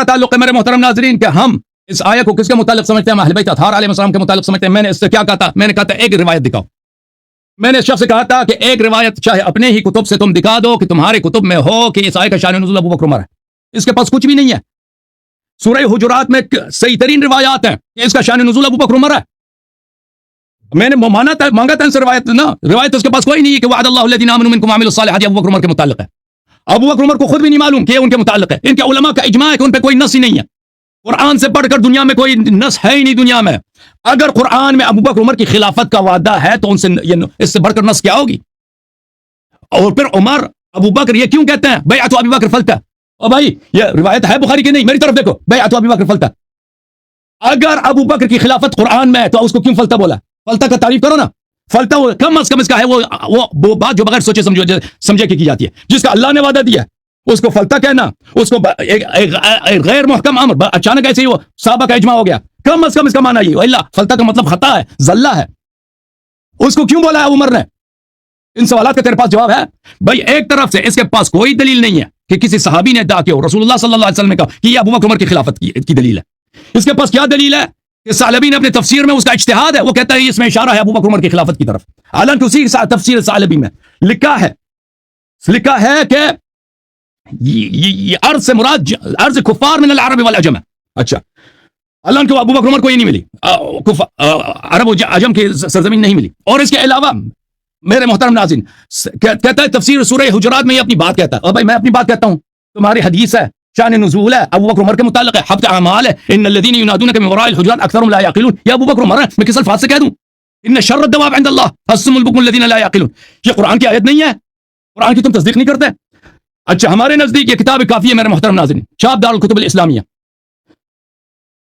تعلق ہے میرے محترم ناظرین کہ ہم اس آیت کو کس کے متعلق سمجھتے ہیں؟ اہل بیت اطہار علیہ السلام کے متعلق سمجھتے ہیں. میں نے اس سے کیا کہا تھا؟ میں نے کہا تھا ایک روایت دکھاؤ. میں نے اس شخص سے کہا تھا کہ ایک روایت چاہے اپنے ہی کتب سے تم دکھا دو کہ تمہارے کتب میں ہو کہ اس آیت کا شان نزول ابو بکر عمر ہے. اس کے پاس کچھ بھی نہیں ہے. سورہ حجرات میں صحیح ترین روایات ہیں کہ اس کا شان نزول ابو بکر عمر ہے. میں نے مانگا تھا ان سے روایت نا، روایت اس کے پاس کوئی نہیں ہے کہ وعد اللہ الذین آمنوا منکم وعملوا الصالحات ابو بکر عمر کے متعلق ہے. ابو بکر عمر کو خود بھی نہیں معلوم کہ یہ ان کے متعلق ہے. ان کے علماء کا اجماع ہے کہ ان پہ کوئی نص ہی نہیں ہے. قرآن سے پڑھ کر دنیا میں کوئی نص ہے ہی نہیں دنیا میں. اگر قرآن میں ابو بکر عمر کی خلافت کا وعدہ ہے تو ان سے اس سے بڑھ کر نص کیا ہوگی؟ اور پھر عمر ابو بکر یہ کیوں کہتے ہیں بیعت ابی بکر فلتہ؟ او بھائی یہ روایت ہے بخاری کی؟ نہیں، میری طرف دیکھو، بیعت ابی بکر فلتہ. اگر ابو بکر کی خلافت قرآن میں ہے تو اس کو کیوں فلتہ بولا؟ فلتہ کا تعریف کرو نا. فلتہ کم از کم اس کا ہے وہ بات جو بغیر سوچے سمجھے کی جاتی ہے. جس کا اللہ نے وعدہ دیا اس کو فلتہ کہنا، اس کو ایک غیر محکم امر اچانک ایسے ہی وہ صحابہ کا اجماع ہو گیا. کم از کم اس کا معنی یہ اللہ فلتہ کا مطلب خطا ہے، زلہ ہے. اس کو کیوں بولا ہے عمر نے؟ ان سوالات کا تیرے پاس جواب ہے؟ بھائی ایک طرف سے اس کے پاس کوئی دلیل نہیں ہے کہ کسی صحابی نے ادعا کیا ہو رسول اللہ صلی اللہ علیہ وسلم نے کہا کہ یہ ابو بکر عمر کی خلافت کی دلیل ہے. اس کے پاس کیا دلیل ہے؟ کہ ثعلبی نے اپنے تفسیر میں اس کا اجتہاد ہے، وہ کہتا ہے اس میں اشارہ ہے ابو بکر عمر کی خلافت کی طرف. حالانکہ اسی تفسیر ثعلبی میں لکھا ہے کہ یہ عرض سے مراد عرض کفار من العرب والعجم ہے. اچھا، حالانکہ ابو بکر عمر کو یہ نہیں ملی، عرب و عجم کی سرزمین نہیں ملی. اور اس کے علاوہ میرے محترم ناظرین کہتا ہے تفسیر سورہ حجرات میں یہ اپنی بات کہتا ہے. اور بھائی میں اپنی بات کہتا ہوں، تمہاری حدیث ہے، شان نزول ہے، ابو بکر عمر کے متعلق ہے، حبط اعمال ہے، ان الذين ينادونك من وراء الحجرات اکثرهم لا يعقلون. یہ ابو بکر عمر ہے. میں کس الفاظ سے کہہ دوں؟ ان شر الدواب عند الله الصم البكم الذين لا يعقلون. یہ قرآن کی آیت نہیں ہے؟ قرآن کی تم تصدیق نہیں کرتے؟ اچھا، ہمارے نزدیک یہ کتاب کافی ہے میرے محترم ناظرین، شاب دار الکتب الاسلامیہ.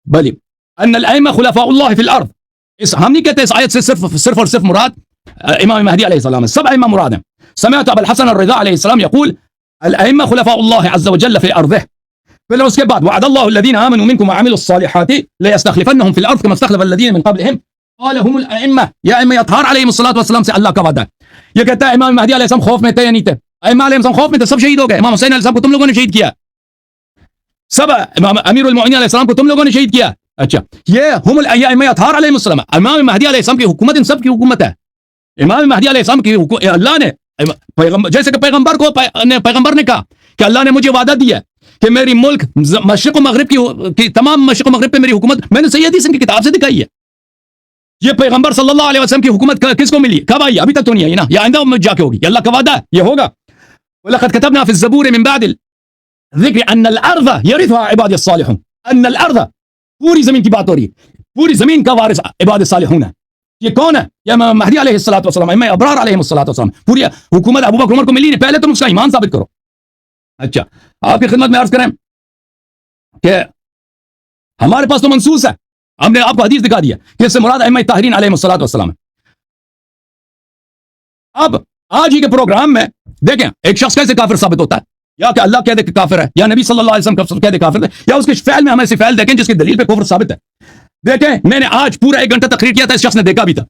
بلی ان الائمہ خلفاء اللہ فی الارض. ہم نہیں کہتے اس آیت سے صرف اور صرف مراد امام مہدی علیہ السلام ہے، سب ائمہ مراد ہیں. سمعت ابو الحسن الرضا علیہ السلام یقول الائمہ خلفاء اللہ عز وجل فی ارضہ. پھر اس کے بعد وعد اللہ الذین آمنوا منکم وعملوا الصالحات لیستخلفنہم فی الارض کما استخلف الذین من قبلہم قال هم الائمہ. یہ ائمہ اطہار علیہم الصلوۃ والسلام سے اللہ کا وعدہ ہے. یہ کہتا ہے امام مہدی علیہ السلام خوف میں تھے یا نہیں تھے؟ ائمہ علیہ السلام خوف میں تھے، سب شہید ہو گئے. امام حسین علیہ السلام کو تم لوگوں نے شہید کیا، سب امام امیر المؤمنین علیہ السلام کو تم لوگوں نے شہید کیا. اچھا، یہ ہم الائمہ اطہار علیہم السلام. امام مہدی علیہ السلام کی حکومت ان سب کی حکومت ہے. امام مہدی علیہ السلام کی اللہ نے جیسے کہ پیغمبر نے کہا کہ اللہ نے مجھے وعدہ دیا کہ میری ملک مشرق و مغرب کی تمام مشرق و مغرب پہ میری حکومت میں نے صحیح حدیث کی کتاب سے دکھائی ہے. یہ پیغمبر صلی اللہ علیہ وسلم کی حکومت کس کو ملی؟ کب آئی؟ ابھی تک تو نہیں آئی نا، یہ آئندہ میں جا کے ہوگی. یہ اللہ کا وعدہ ہے، یہ ہوگا. وَلَقَدْ كَتَبْنَا فِي الزَّبُورِ مِن بَعْدِ الذِّكْرِ أَنَّ الْأَرْضَ يَرِثُهَا عِبَادِي الصَّالِحُونَ. أَنَّ الْأَرْضَ پوری زمین کی بات ہو رہی ہے، پوری زمین کا وارث عباد الصالحون ہے. یہ کون ہے؟ یہ امام مہدی علیہ الصلوۃ والسلام، امام ابرار علیہ الصلوۃ والسلام. پوری حکومت ابو بکر عمر کو ملی نہیں. پہلے تم اس کا ایمان ثابت کرو. اچھا، آپ کی خدمت میں عرض کریں کہ ہمارے پاس تو منصوص ہے، ہم نے آپ کو حدیث دکھا دیا کہ اس سے مراد ائمہ طاہرین علیہ الصلوۃ والسلام ہے. اب آج ہی کے پروگرام میں دیکھیں ایک شخص کیسے کافر ثابت ہوتا ہے، یا کہ اللہ کہہ دے کہ کافر ہے، یا نبی صلی اللہ علیہ وسلم کہہ دے کافر ہے، یا اس کے فعل میں ہم ایسے فعل دیکھیں جس کی دلیل پہ کفر ثابت ہے. دیکھیں میں نے آج پورا 1 گھنٹہ تقریر کیا تھا، اس شخص نے دیکھا بھی تھا.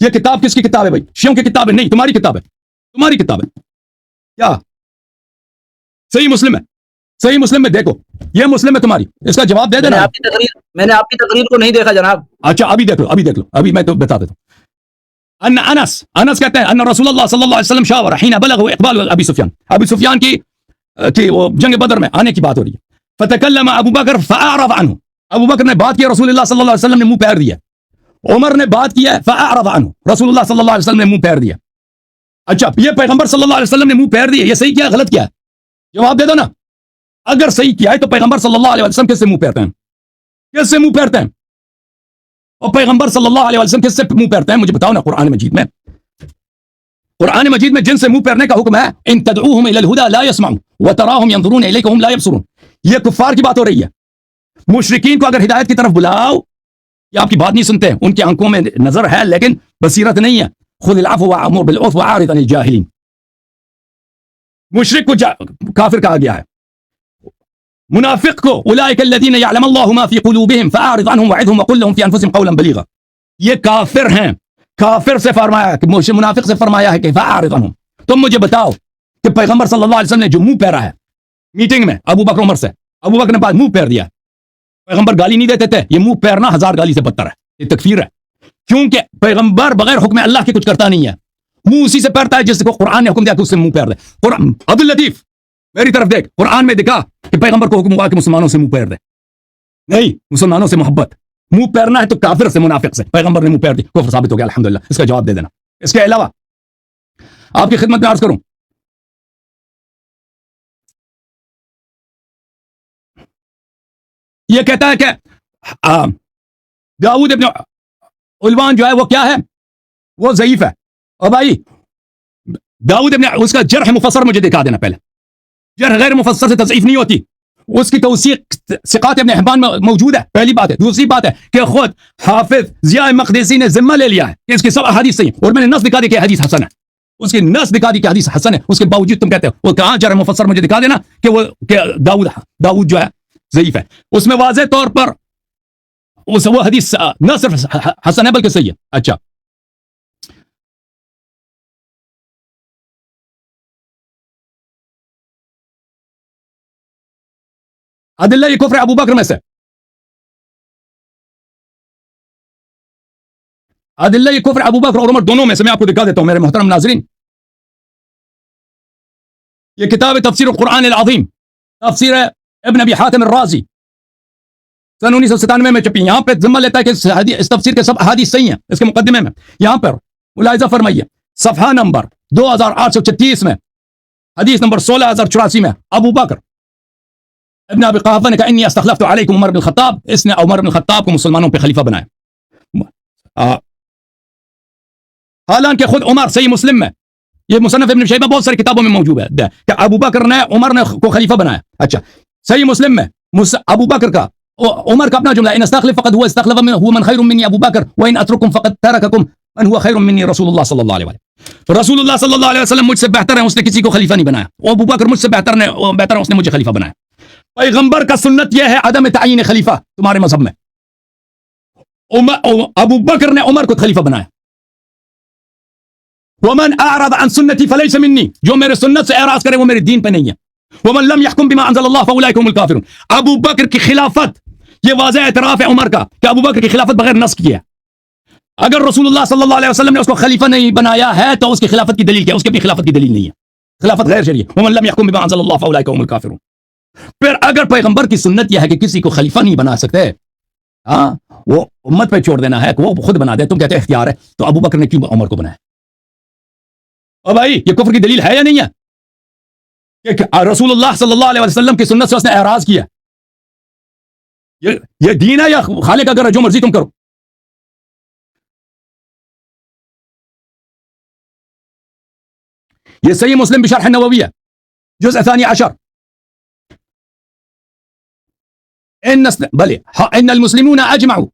یہ کتاب کس کی کتاب ہے بھائی؟ شیعوں کی کتاب ہے؟ نہیں، تمہاری کتاب ہے. تمہاری کتاب ہے کیا؟ صحیح مسلم ہے. صحیح مسلم میں دیکھو، یہ مسلم ہے تمہاری. اس کا جواب دے دینا. میں نے آپ کی تقریر کو نہیں دیکھا جناب. اچھا ابھی دیکھ لو ابھی میں تو بتا دیتا ہوں. انس کہتے ہیں ان رسول اللہ صلی اللہ علیہ وسلم شاور حين بلغوا اقبال ابی سفیان کی وہ جنگ بدر میں آنے کی بات ہو رہی ہے. فتکلم ابو بکر فاعرض عنه. ابو بکر نے بات کیا، رسول اللہ صلی اللہ علیہ وسلم نے منہ پھیر دیا. عمر نے بات کیا فاعرض عنه، رسول اللہ صلی اللہ علیہ وسلم نے منہ پھیر دیا. اچھا، یہ پیغمبر صلی اللہ علیہ وسلم نے منہ پھیر دیا، یہ صحیح کیا غلط کیا ہے؟ جواب دے دو نا. اگر صحیح کیا ہے تو پیغمبر صلی اللہ علیہ وسلم کس سے منہ پھیرتے ہیں؟ کس سے منہ پھیرتے ہیں؟ اور پیغمبر صلی اللہ علیہ وسلم کس سے منہ پھیرتے ہیں؟ مجھے بتاؤ نا. قرآن مجید میں جن سے منہ پھیرنے کا حکم ہے ان تدعوهم الى الهدى لا يسمعون وتراهم ينظرون اليك وهم لا يبصرون. یہ کفار کی بات ہو رہی ہے. مشرکین کو اگر ہدایت کی طرف بلاؤ یہ آپ کی بات نہیں سنتے. ان کی آنکھوں میں نظر ہے لیکن بصیرت نہیں ہے. خذ العفو وامر بالعرف واعرض عن الجاهلين. مشرک کو کافر کہا گیا ہے. منافق کو اولئک الذین یعلم اللہ ما فی قلوبہم فاعرض عنہم وعظہم وقل لهم فی انفسہم قولا بلیغا. یہ کافر ہیں. کافر سے فرمایا ہے کہ منافق سے فرمایا ہے کہ فاعرض عنہم. تم مجھے بتاؤ کہ پیغمبر صلی اللہ علیہ وسلم نے جو منہ پھیرا ہے میٹنگ میں ابو بکر عمر سے، ابو بکر نے پاس منہ پھیر دیا. پیغمبر گالی نہیں دیتے تھے, یہ منہ پھیرنا 1000 گالی سے بدتر ہے, یہ تکفیر ہے. کیونکہ پیغمبر بغیر حکم اللہ کے کچھ کرتا نہیں ہے, منہ اسی سے پھیرتا ہے جس کو قرآن نے حکم دیا کہ اس سے منہ پھیر دے. قرآن عبد اللطیف میری طرف دیکھ, قرآن میں دکھا کہ پیغمبر کو حکم ہوا کہ مسلمانوں سے منہ پھیر دے. نہیں, مسلمانوں سے محبت, منہ پھیرنا ہے تو کافر سے منافق سے. پیغمبر نے منہ پھیر دی, کفر ثابت ہو گیا الحمدللہ. اس کا جواب دے دینا. اس کے علاوہ آپ کی خدمت میں عرض کروں, یہ کہتا ہے کہ داؤد ابن علوان جو ہے وہ کیا ہے, وہ ضعیف ہے. اور بھائی داؤد ابن, اس کا جرح مفسر مجھے دکھا دینا پہلے. جرح غیر مفسر سے تضعیف نہیں ہوتی, اس کی توثیق ثقات ابن حبان میں موجود ہے, پہلی بات ہے. دوسری بات ہے کہ خود حافظ ضیاء مقدسی نے ذمہ لے لیا ہے کہ اس کی سب احادیث صحیح, اور میں نے نص دکھا دی کہ حدیث حسن ہے. اس کی نص دکھا دی کہ حدیث حسن ہے, اس کے باوجود تم کہتے ہو وہ کہاں جرح مفسر مجھے دکھا دینا کہ وہ کہ داؤد جو ہے ضعیف ہے. اس میں واضح طور پر وہ حدیث نہ صرف حسن ہے بلکہ صحیح ہے. اچھا, عدلہ یہ کفر ابو بکر میں سے, عدلہ یہ کفر ابو بکر اور عمر دونوں میں سے. میں آپ کو دکھا دیتا ہوں میرے محترم ناظرین. یہ کتاب تفسیر القرآن العظیم, تفسیر ابن ابی حاتم الرازی, سن 1997 میں چھپی. یہاں پہ ذمہ لیتا ہے کہ اس تفسیر کے سب احادیث صحیح ہیں. اس کے مقدمے میں یہاں پر ملاحظہ فرمائیے, صفحہ نمبر 2836 میں, حدیث نمبر 16084 میں, ابو بکر ابن ابی قحافہ نے کہا انی استخلفت علیکم عمر بن الخطاب. اس نے عمر بن الخطاب کو مسلمانوں پہ خلیفہ بنایا. حالانکہ خود عمر صحیح مسلم میں, یہ مصنف ابن شیبہ بہت ساری کتابوں میں موجود ہے کہ ابو بکر نے عمر نے کو خلیفہ بنایا. اچھا, صحیح مسلم میں ابو بکر کا عمر کا اپنا جملہ, ان استخلف فقد هو استخلف من هو من خير مني ابو بکر وان اترككم فقد ترككم من هو خير مني رسول الله صلی اللہ علیہ وسلم. رسول اللہ صلی اللہ علیہ وسلم مجھ سے بہتر ہے, اس نے کسی کو خلیفہ نہیں بنایا. اور ابو بکر مجھ سے بہتر ہے, اس نے مجھے خلیفہ بنایا. پیغمبر کا سنت یہ ہے عدم تعین خلیفہ تمہارے مذہب میں. ابو بکر نے عمر کو خلیفہ بنایا. ومن اعرض عن سنتی فلیس منی, جو میرے سنت سے اعراض کرے وہ میرے دین پہ نہیں ہے. ومن لم يحكم بما انزل الله فاولئك هم الكافرون. ابو بکر کی خلافت, یہ واضح اعتراف ہے عمر کا کہ ابو بکر کی خلافت بغیر نص کی ہے. اگر رسول اللہ صلی اللہ علیہ وسلم نے اس کو خلیفہ نہیں بنایا ہے تو اس کی خلافت کی دلیل کیا؟ اس کی اپنی خلافت کی دلیل نہیں ہے, خلافت غیر شرعی. ومن لم يحكم بما انزل الله فاولئك هم الكافرون. پھر اگر پیغمبر کی سنت یہ ہے کہ کسی کو خلیفہ نہیں بنا سکتے, ہاں, وہ امت پہ چھوڑ دینا ہے کہ وہ خود بنا دے, تم کہتے اختیار ہے, تو ابو بکر نے کیوں عمر کو بنایا؟ اور بھائی یہ کفر کی دلیل ہے یا نہیں ہے کہ رسول اللہ صلی اللہ علیہ وسلم کی سنت سے اس نے اعراض کیا؟ یہ دین ہے یا خالق اگر جو مرضی تم کرو؟ یہ صحیح مسلم بشرح نووی ہے, جزء 12. ان المسلمون اجمعوا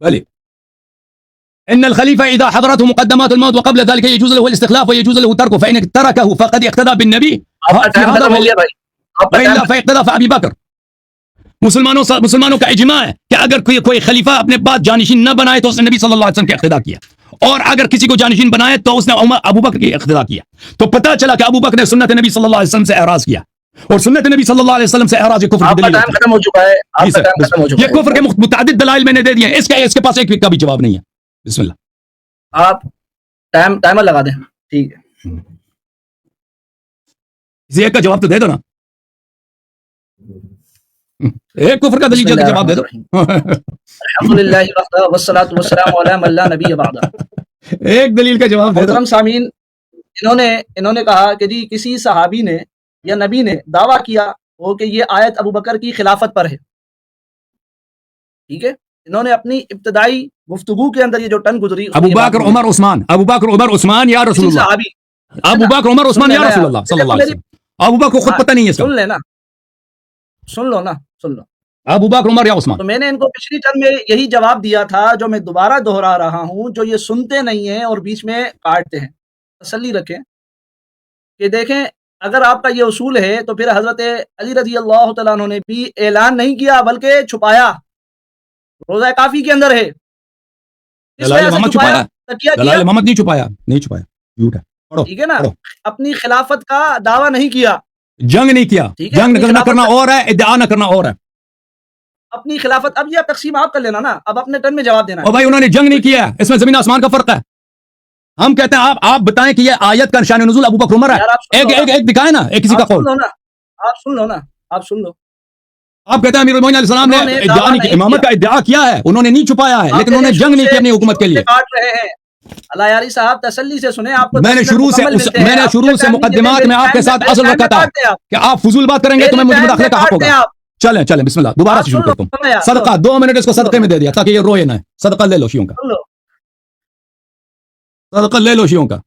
بلي ان الخليفه اذا حضرته مقدمات الموت وقبل ذلك يجوز له الاستخلاف ويجوز له تركه, فان تركه فقد اقتدى بالنبي في هذا والا فاقتدى فابي بکر. مسلمانوں کا اجماع ہے کہ اگر کوئی خلیفہ اپنے بعد جانشین نہ بنائے تو اس نے نبی صلی اللہ علیہ وسلم کے اقتداء کیا, اور اگر کسی کو جانشین بنائے تو اس نے ابو بکر کی اقتداء کیا. تو پتہ چلا کہ ابو بکر نے سنت نبی صلی اللہ علیہ وسلم سے اعراض کیا, اور سنت نبی صلی اللہ علیہ وسلم سے اعراض کفر کی دلیل ہے. ختم ہو چکا ہے, آپ کا ٹائم ختم ہو چکا ہے. یہ کفر کے متعدد دلائل میں نے دے دیے ہیں, اس کے پاس ایک کا بھی جواب نہیں ہے. بسم اللہ, آپ ٹائمر لگا دیں. ٹھیک ہے, کسی ایک کا جواب تو دے دو نا, ایک کفر کا دلیل جلدی جواب دے دو. الحمدللہ والصلاۃ والسلام علی من لا نبی بعد. ایک دلیل کا جواب دے دو. محترم سامعین, انہوں نے کہا کہ جی کسی صحابی نے یا نبی نے دعویٰ کیا ہو کہ یہ آیت ابو بکر کی خلافت پر ہے. ٹھیک ہے, انہوں نے اپنی ابتدائی گفتگو کے اندر یہ جو ٹن گزری, ابو بکر عمر عثمان, ابو بکر عمر عثمان یا رسول اللہ, صحابی, ابو بکر عمر عثمان یا رسول اللہ صلی اللہ علیہ وسلم. ابو بکر کو خود پتہ نہیں ہے اس کا. سن لینا, سن لو. ابو بکر عمر یا عثمان. تو میں نے ان کو پچھلی ٹرم میں یہی جواب دیا تھا جو میں دوبارہ دہرا رہا ہوں, جو یہ سنتے نہیں ہیں اور بیچ میں کاٹتے ہیں. تسلی رکھیں کہ دیکھیں, اگر آپ کا یہ اصول ہے تو پھر حضرت علی رضی اللہ تعالیٰ عنہ نے بھی اعلان نہیں کیا بلکہ چھپایا. روزہ کافی کے اندر ہے. دلائل محمد چھپایا, دلائل محمد نہیں چھپایا, نہیں چھپایا, جھوٹ ہے. ٹھیک ہے نا, اپنی خلافت کا دعویٰ نہیں کیا. جنگ نہیں کیا, ٹھیک ہے, جنگ اپنی نہ کرنا خلافت اور ہے, ادعا نہ کرنا اور ہے. اپنی خلافت, اب یہ تقسیم آپ کر لینا نا, اب اپنے ٹرن میں جواب دینا اور بھائی انہوں نے جنگ نہیں کیا, اس میں زمین آسمان کا فرق ہے. ہم کہتے ہیں آپ بتائیں کہ یہ آیت کا شان نزول ابو بکر عمر ہے, یار آپ سن لو نا, ایک دکھائیں نا, ایک کسی کا آپ سن قول. لو نا, آپ سن لو نا, آپ سن لو. آپ کہتے ہیں امیر المومنین علیہ السلام انہوں نے نے ادعا دعویٰ نہیں کی, نہیں امامت کیا, کا ادعا کیا ہے, انہوں نے نہیں چھپایا ہے, آپ لیکن انہوں نے جنگ نہیں کی اپنی حکومت کے لیے. کاٹ رہے ہیں. اللہ یاری صاحب تسلی سے سنیں, آپ کو میں نے 10 منٹ شروع سے مکمل ملتے ہیں, میں نے آپ شروع مجھے سے ٹائم نہیں دیتے, مقدمات میری میں آپ کے ٹائم ساتھ میرے اصل ٹائم رکھا میں تھا کاٹتے ہیں آپ, کہ آپ فضول بات کریں گے تو میری میں مجھے ٹائم میں مداخلے کا حق کاٹتے ہوگا. ہیں آپ. چلیں بسم اللہ, دوبارہ آپ سے شروع سن لو کرتا ہوں. نا یار, صدقہ 2 منٹ اس کو سن لو صدقے میں دے دیا تاکہ یہ روئے نہ, صدقہ لے لو شیعوں کا, سن لو. صدقہ لے لو شیعوں کا.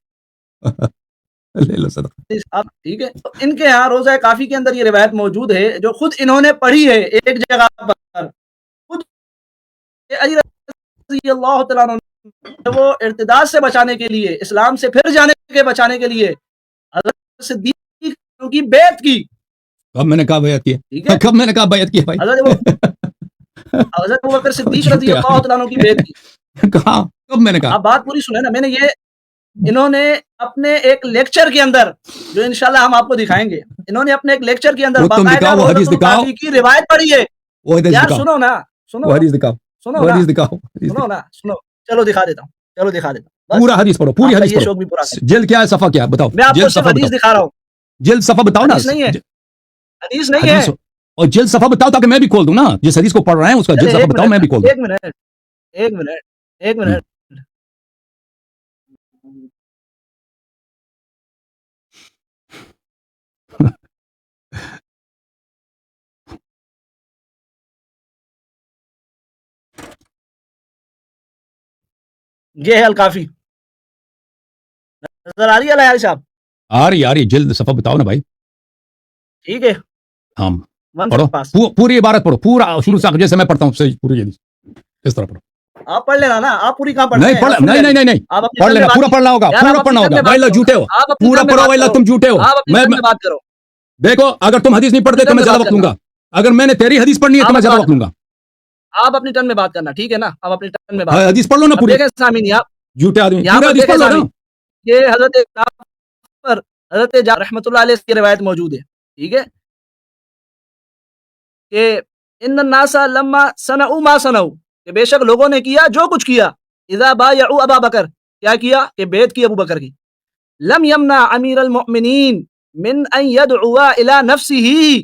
لے لو صدقہ. آپ ٹھیک ہے, تو ان کے ہاں روزہ کافی کے اندر یہ روایت موجود ہے جو خود انہوں نے پڑھی ہے ایک جگہ پر, خود علی رضی اللہ تعالیٰ عنہ نے وہ ارتداد سے بچانے کے لیے, اسلام سے پھر جانے کے بچانے کے لیے حضرت صدیق کی بیعت کی. کب میں نے کہا بیعت کی ٹھیک ہے, ہے, کب میں نے کہا بیعت کی ہے بھائی. حضرت ابوبکر صدیق رضی جھوٹے اللہ تعالیٰ عنہ کی بیعت کی. کہاں, کب میں نے کہا. آپ بات پوری سنیں نا, میں نے یہ انہوں نے اپنے ایک لیکچر کے اندر, جو انشاءاللہ ہم آپ کو دکھائیں گے, انہوں نے اپنے ایک لیکچر کے اندر وہ تم باقاعدہ دکھاؤ, وہ حدیث روضۃ دکھاؤ, الکافی کی روایت پڑھی ہے. وہ حدیث یار دکھاؤ, سنو نا, سنو وہ حدیث دکھاؤ, سنو وہ نا, حدیث دکھاؤ, حدیث سنو دکھاؤ. نا, سنو, چلو دکھا دیتا ہوں, چلو دکھا دیتا ہوں, پورا حدیث پڑھو, پوری آپ کا حدیث یہ پڑھو. شوق بھی پورا کریں. جلد کیا ہے, صفحہ کیا ہے, بتاؤ. میں آپ کو جلد صرف صفحہ حدیث بتاؤ, دکھا رہا ہوں, جلد صفحہ بتاؤ نا. حدیث نہیں ہے, حدیث نہیں ہے. حدیث اور جلد صفحہ بتاؤ تاکہ میں بھی کھول دوں نا, جس حدیث کو پڑھ رہے ہیں اس کا جلد چلے صفحہ ایک بتاؤ, میں بھی کھول منٹ, دوں. ایک منٹ, ایک منٹ. یہ ہے الکافی, نظر آ رہی ہے علی صاحب. آ رہی جلد صفحہ بتاؤ نا بھائی. ٹھیک ہے, ہاں ون پڑھو, پاس. پوری عبارت پڑھو, پورا شروع سے جیسے میں پڑھتا ہوں صحیح پوری حدیث اس طرح پڑھو. آپ پڑھ لینا نا, آپ پوری کہاں پڑھتے نہیں ہیں, پڑھ, آپ سن نہیں لیں. نہیں نہیں آپ اپنی پڑھ ٹرن میں لینا, بات پورا کیجیے. پڑھنا ہوگا, یار پورا آپ پڑھنا اپنی ٹرن ہوگا میں بھائی. بات لو کرو, جھوٹے ہو, آپ اپنی پورا ٹرن میں پڑھو بات بھائی. کرو, تم جھوٹے ہو. آپ اپنی میں ٹرن میں بات کرو. دیکھو اگر تم حدیث نہیں پڑھتے تو میں زیادہ وقت لوں گا, اگر میں نے تیری حدیث پڑھنی ہے تو میں زیادہ وقت لوں گا. آپ اپنی ٹرن میں بات کرنا, ٹھیک ہے نا, آپ اپنی ٹرن میں بات ہاں, کرنا. حدیث پڑھ لو نا اب پوری. دیکھیں سامعین, جھوٹے آدمی, یہاں پورا پر حدیث دیکھیں پڑھ لو نا. سامعین, یہ حضرت پر حضرت جابر رحمۃ اللہ علیہ کی روایت موجود ہے, ٹھیک ہے, کہ ان الناس لما صنعوا ما صنعوا, کہ بے شک لوگوں نے کیا جو کچھ کیا, اذا بایعوا ابا بکر, کیا کیا کہ بیعت کی ابو بکر کی, لم یمنع امیر المؤمنین من ان يدعو الى نفسه,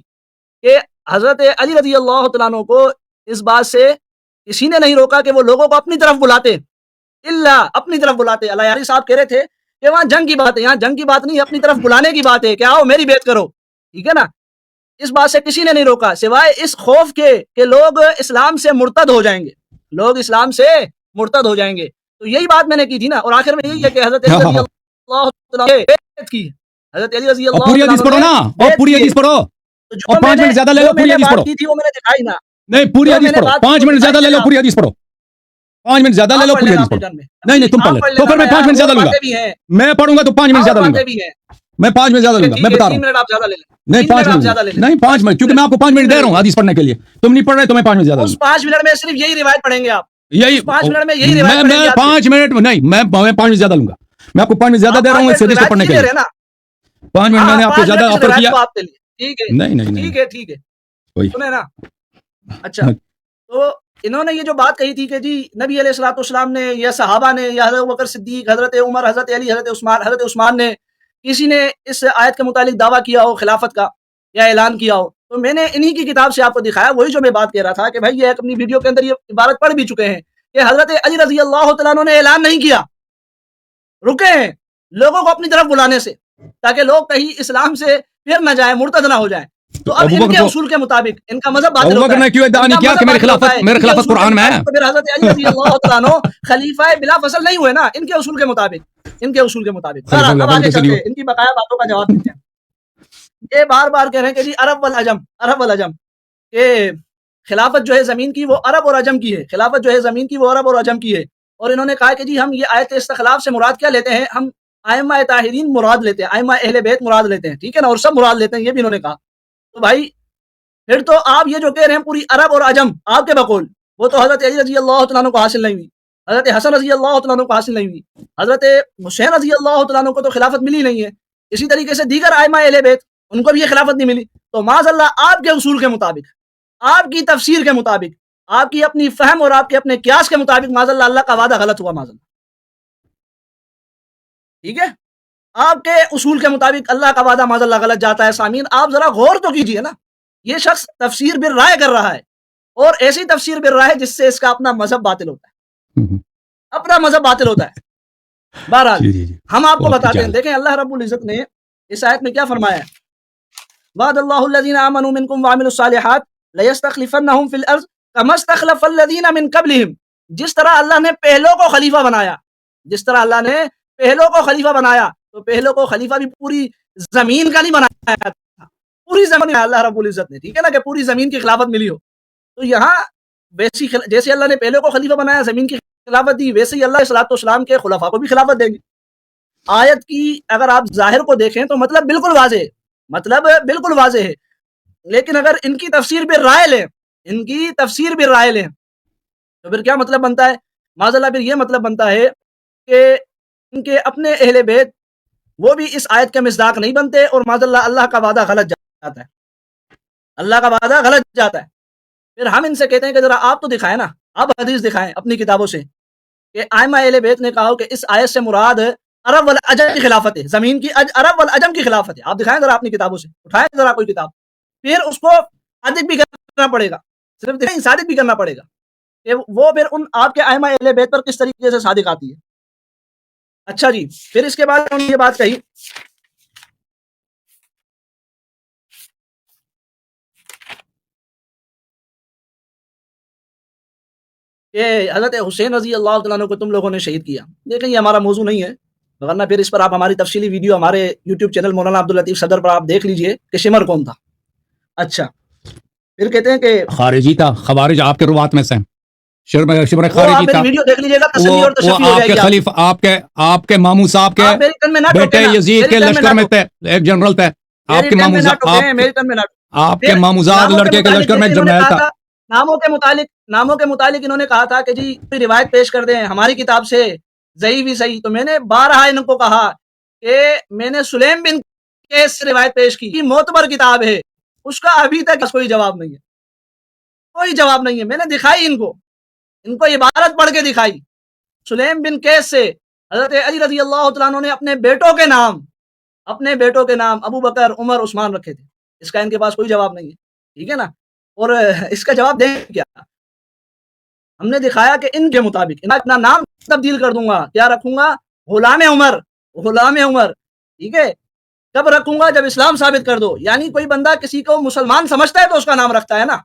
کہ حضرت علی رضی اللہ تعالیٰ عنہ کو اس بات سے کسی نے نہیں روکا کہ وہ لوگوں کو اپنی طرف بلاتے, اللہ اپنی طرف بلاتے. اللہ یاری صاحب کہہ رہے تھے کہ وہاں جنگ کی بات ہے, یہاں جنگ کی بات نہیں, اپنی طرف بلانے کی بات ہے کہ آؤ میری بیعت کرو, ٹھیک ہے نا. اس بات سے کسی نے نہیں روکا سوائے اس خوف کے کہ لوگ اسلام سے مرتد ہو جائیں گے, لوگ اسلام سے مرتد ہو جائیں گے. تو یہی بات میں نے کی تھی نا, اور آخر میں یہی ہے کہ حضرت علی رضی اللہ تعالیٰ نے بیعت کی, حضرت علی رضی اور اللہ پوری تعالیٰ حدیث پڑھو نے نا, اور بیعت پوری کی. حدیث پڑھو, تو جو اور 5 منٹ زیادہ لے لو, پوری حدیث بات پڑھو. کی تھی وہ میں نے دکھائی نا, نہیں پوری جو حدیث میں نے پڑھو, بات کی 5 وہ منٹ زیادہ لے دکھائی لو, نا. پوری حدیث پڑھو, 5 منٹ زیادہ لے لو, آپ پڑھ پوری لینا حدیث اپنی پڑھو. ٹرن میں, نہیں نہیں تم پڑھ آپ لے, پڑھ تو لینا پھر میں نا 5 یار, منٹ زیادہ اور لوں گا. باتیں بھی ہیں, میں پڑھوں گا تو 5 منٹ اور زیادہ لوں گا, باتیں بھی ہیں. میں 5 منٹ زیادہ لوں گا, میں بتا رہا 3 ہوں. منٹ آپ زیادہ لے لیں, نہیں 3 منٹ 5 آپ منٹ زیادہ لے لیں, نہیں 5 منٹ, کیونکہ میں آپ کو 5 منٹ دے رہا ہوں حدیث پڑھنے کے لیے. تم نہیں پڑھ رہے تو میں 5 منٹ زیادہ لوں اس گا. 5 منٹ میں صرف یہی روایت پڑھیں گے آپ, یہی اس 5 منٹ میں یہی روایت پڑھیں گے میں آپ. 5 منٹ نہیں, میں 5 منٹ زیادہ لوں گا, میں آپ کو 5 منٹ زیادہ دے رہا ہوں اس حدیث کو پڑھنے کے لیے. 5 منٹ میں نے آپ کو زیادہ آفر کیا. ٹھیک ہے, نہیں نہیں نہیں ٹھیک ہے, ٹھیک ہے, کوئی سنیں نا. اچھا, تو انہوں نے یہ جو بات کہی تھی کہ جی نبی علیہ الصلوۃ والسلام نے یا صحابہ نے یا حضرت بکر صدیق, حضرت عمر, حضرت علی, حضرت عثمان نے, کسی نے اس آیت کے متعلق دعویٰ کیا ہو خلافت کا یا اعلان کیا ہو, تو میں نے انہی کی کتاب سے آپ کو دکھایا, وہی جو میں بات کہہ رہا تھا کہ بھائی یہ اپنی ویڈیو کے اندر یہ عبارت پڑھ بھی چکے ہیں کہ حضرت علی رضی اللہ تعالیٰ عنہ نے اعلان نہیں کیا, رکے ہیں لوگوں کو اپنی طرف بلانے سے تاکہ لوگ کہیں اسلام سے پھر نہ جائیں, مرتد نہ ہو جائیں. تو اب ان کے اصول کے مطابق ان کا مذہب باطل ابو ہوتا بکر ہے, نے کیوں ادعا نہیں کیا کہ میرے خلافت قرآن میں ہے. تو پھر حضرت علی رضی اللہ تعالیٰ عنہ خلیفہ بلا فصل نہیں ہوئے نا, ان کے اصول کے مطابق, ان کے اصول کے مطابق. اب آگے چلتے ہیں, ان کی بقایا باتوں کا جواب دیتے ہیں. یہ بار بار کہہ رہے ہیں کہ جی عرب والعجم, کہ خلافت جو ہے زمین کی وہ عرب اور عجم کی ہے, خلافت جو ہے زمین کی وہ عرب اور عجم کی ہے. اور انہوں نے کہا کہ جی ہم یہ آیت استخلاف سے مراد کیا لیتے ہیں, ہم ائمہ طاہرین مراد لیتے ہیں, ائمہ اہل بیت مراد لیتے ہیں, ٹھیک ہے نا, اور سب مراد لیتے ہیں, یہ بھی انہوں نے کہا. تو بھائی پھر تو آپ یہ جو کہہ رہے ہیں پوری عرب اور عجم آپ کے بقول, وہ تو حضرت علی رضی اللہ تعالیٰ عنہ کو حاصل نہیں ہوئی, حضرت حسن رضی اللہ تعالیٰ عنہ کو حاصل نہیں ہوئی, حضرت حسین رضی اللہ تعالیٰ عنہ کو تو خلافت ملی نہیں ہے. اسی طریقے سے دیگر ائمہ اہل بیت ان کو بھی یہ خلافت نہیں ملی. تو معاذ اللہ آپ کے اصول کے مطابق, آپ کی تفسیر کے مطابق, آپ کی اپنی فہم اور آپ کے اپنے قیاس کے مطابق معاذ اللہ اللہ کا وعدہ غلط ہوا معاذ اللہ. ٹھیک ہے, آپ کے اصول کے مطابق اللہ کا وعدہ معاذ اللہ غلط جاتا ہے. سامعین آپ ذرا غور تو کیجئے نا, یہ شخص تفسیر بالرائے کر رہا ہے, اور ایسی تفسیر بالرائے جس سے اس کا اپنا مذہب باطل ہوتا ہے, اپنا مذہب باطل ہوتا ہے. بہرحال ہم آپ کو بتاتے ہیں, دیکھیں اللہ رب العزت نے اس آیت میں کیا فرمایا ہے, وعد اللہ الذین آمنوا منکم وعملوا الصالحات لیستخلفنہم فی الارض کما استخلف الذین من قبلہم. جس طرح اللہ نے پہلوں کو خلیفہ بنایا, جس طرح اللہ نے پہلوں کو خلیفہ بنایا, تو پہلوں کو خلیفہ بھی پوری زمین کا نہیں بنایا تھا, پوری زمین اللہ رب العزت نے, ٹھیک ہے نا, کہ پوری زمین کی خلافت ملی ہو. تو یہاں ویسی جیسے اللہ نے پہلوں کو خلیفہ بنایا, زمین کی خلافت دی, ویسے ہی اللہ صلاۃ والسلام کے خلفاء کو بھی خلافت دیں گے. آیت کی اگر آپ ظاہر کو دیکھیں تو مطلب بالکل واضح ہے, مطلب بالکل واضح ہے, لیکن اگر ان کی تفسیر بالرائے لیں, ان کی تفسیر بالرائے لیں, تو پھر کیا مطلب بنتا ہے معاذ اللہ؟ پھر یہ مطلب بنتا ہے کہ ان کے اپنے اہل بیت وہ بھی اس آیت کے مصداق نہیں بنتے, اور معاذ اللہ اللہ کا وعدہ غلط جاتا ہے, اللہ کا وعدہ غلط جاتا ہے. پھر ہم ان سے کہتے ہیں کہ ذرا آپ تو دکھائیں نا, آپ حدیث دکھائیں اپنی کتابوں سے کہ ائمہ اہل بیت نے کہا کہ اس آیت سے مراد عرب والعجم کی خلافت ہے, زمین کی عرب والعجم کی خلافت ہے. آپ دکھائیں ذرا اپنی کتابوں سے, اٹھائیں ذرا کوئی کتاب, پھر اس کو صادق بھی کرنا پڑے گا, صرف دکھائیں صادق بھی کرنا پڑے گا کہ وہ پھر ان آپ کے ائمہ اہل بیت پر کس طریقے سے صادق آتی ہے. اچھا جی, پھر اس کے بعد انہوں نے یہ بات کہی کہ حضرت حسین رضی اللہ تعالیٰ عنہ کو تم لوگوں نے شہید کیا. دیکھیں یہ ہمارا موضوع نہیں ہے, ورنہ پھر اس پر آپ ہماری تفصیلی ویڈیو ہمارے یوٹیوب چینل مولانا عبداللطیف صدر پر آپ دیکھ لیجئے کہ شمر کون تھا. اچھا, پھر کہتے ہیں کہ خارجی تھا, خوارج آپ کے روات میں سے, شمر وہ خارجی آپ تھا, میری ویڈیو دیکھ لیجئے گا, تسلی اور تشفی ہو آپ جائے کے گی. خلیفہ, آپ کے ماموں صاحب کے آپ میری ٹن میں نہ بیٹے ٹوکیں نا, یزید کے میری ٹن میں لشکر نہ میں ٹوکیں, تھے, ایک جنرل تھے. آپ میری کے ٹن میں ماموں نہ ٹوکیں, میری ٹن میں نہ ٹوکیں. آپ کے پھر ماموزاد ناموں کے لڑکے کے متعلق لشکر میں جیسے انہوں نے جرنیل کہا تھا. تھا, ناموں کے متعلق انہوں نے کہا تھا کہ جی کوئی روایت پیش کر دیں ہماری کتاب سے, ضعیف بھی صحیح. تو میں نے بارہا ان کو کہا کہ میں نے سلیم بن قیس سے روایت پیش کی, یہ معتبر کتاب ہے, اس کا ابھی تک کوئی جواب نہیں ہے, کوئی جواب نہیں ہے. میں نے دکھائی ان کو عبارت پڑھ کے دکھائی. سلیم بن قیس سے حضرت علی رضی اللہ تعالیٰ عنہ نے اپنے بیٹوں کے نام ابو بکر, عمر, عثمان رکھے تھے. اس کا ان کے پاس کوئی جواب نہیں ہے, ٹھیک ہے نا. اور اس کا جواب دیں کیا؟ ہم نے دکھایا کہ ان کے مطابق میں اپنا نام تبدیل کر دوں گا, کیا رکھوں گا؟ غلام عمر, ٹھیک ہے. کب رکھوں گا؟ جب اسلام ثابت کر دو. یعنی کوئی بندہ کسی کو مسلمان سمجھتا ہے تو اس کا نام رکھتا ہے نا.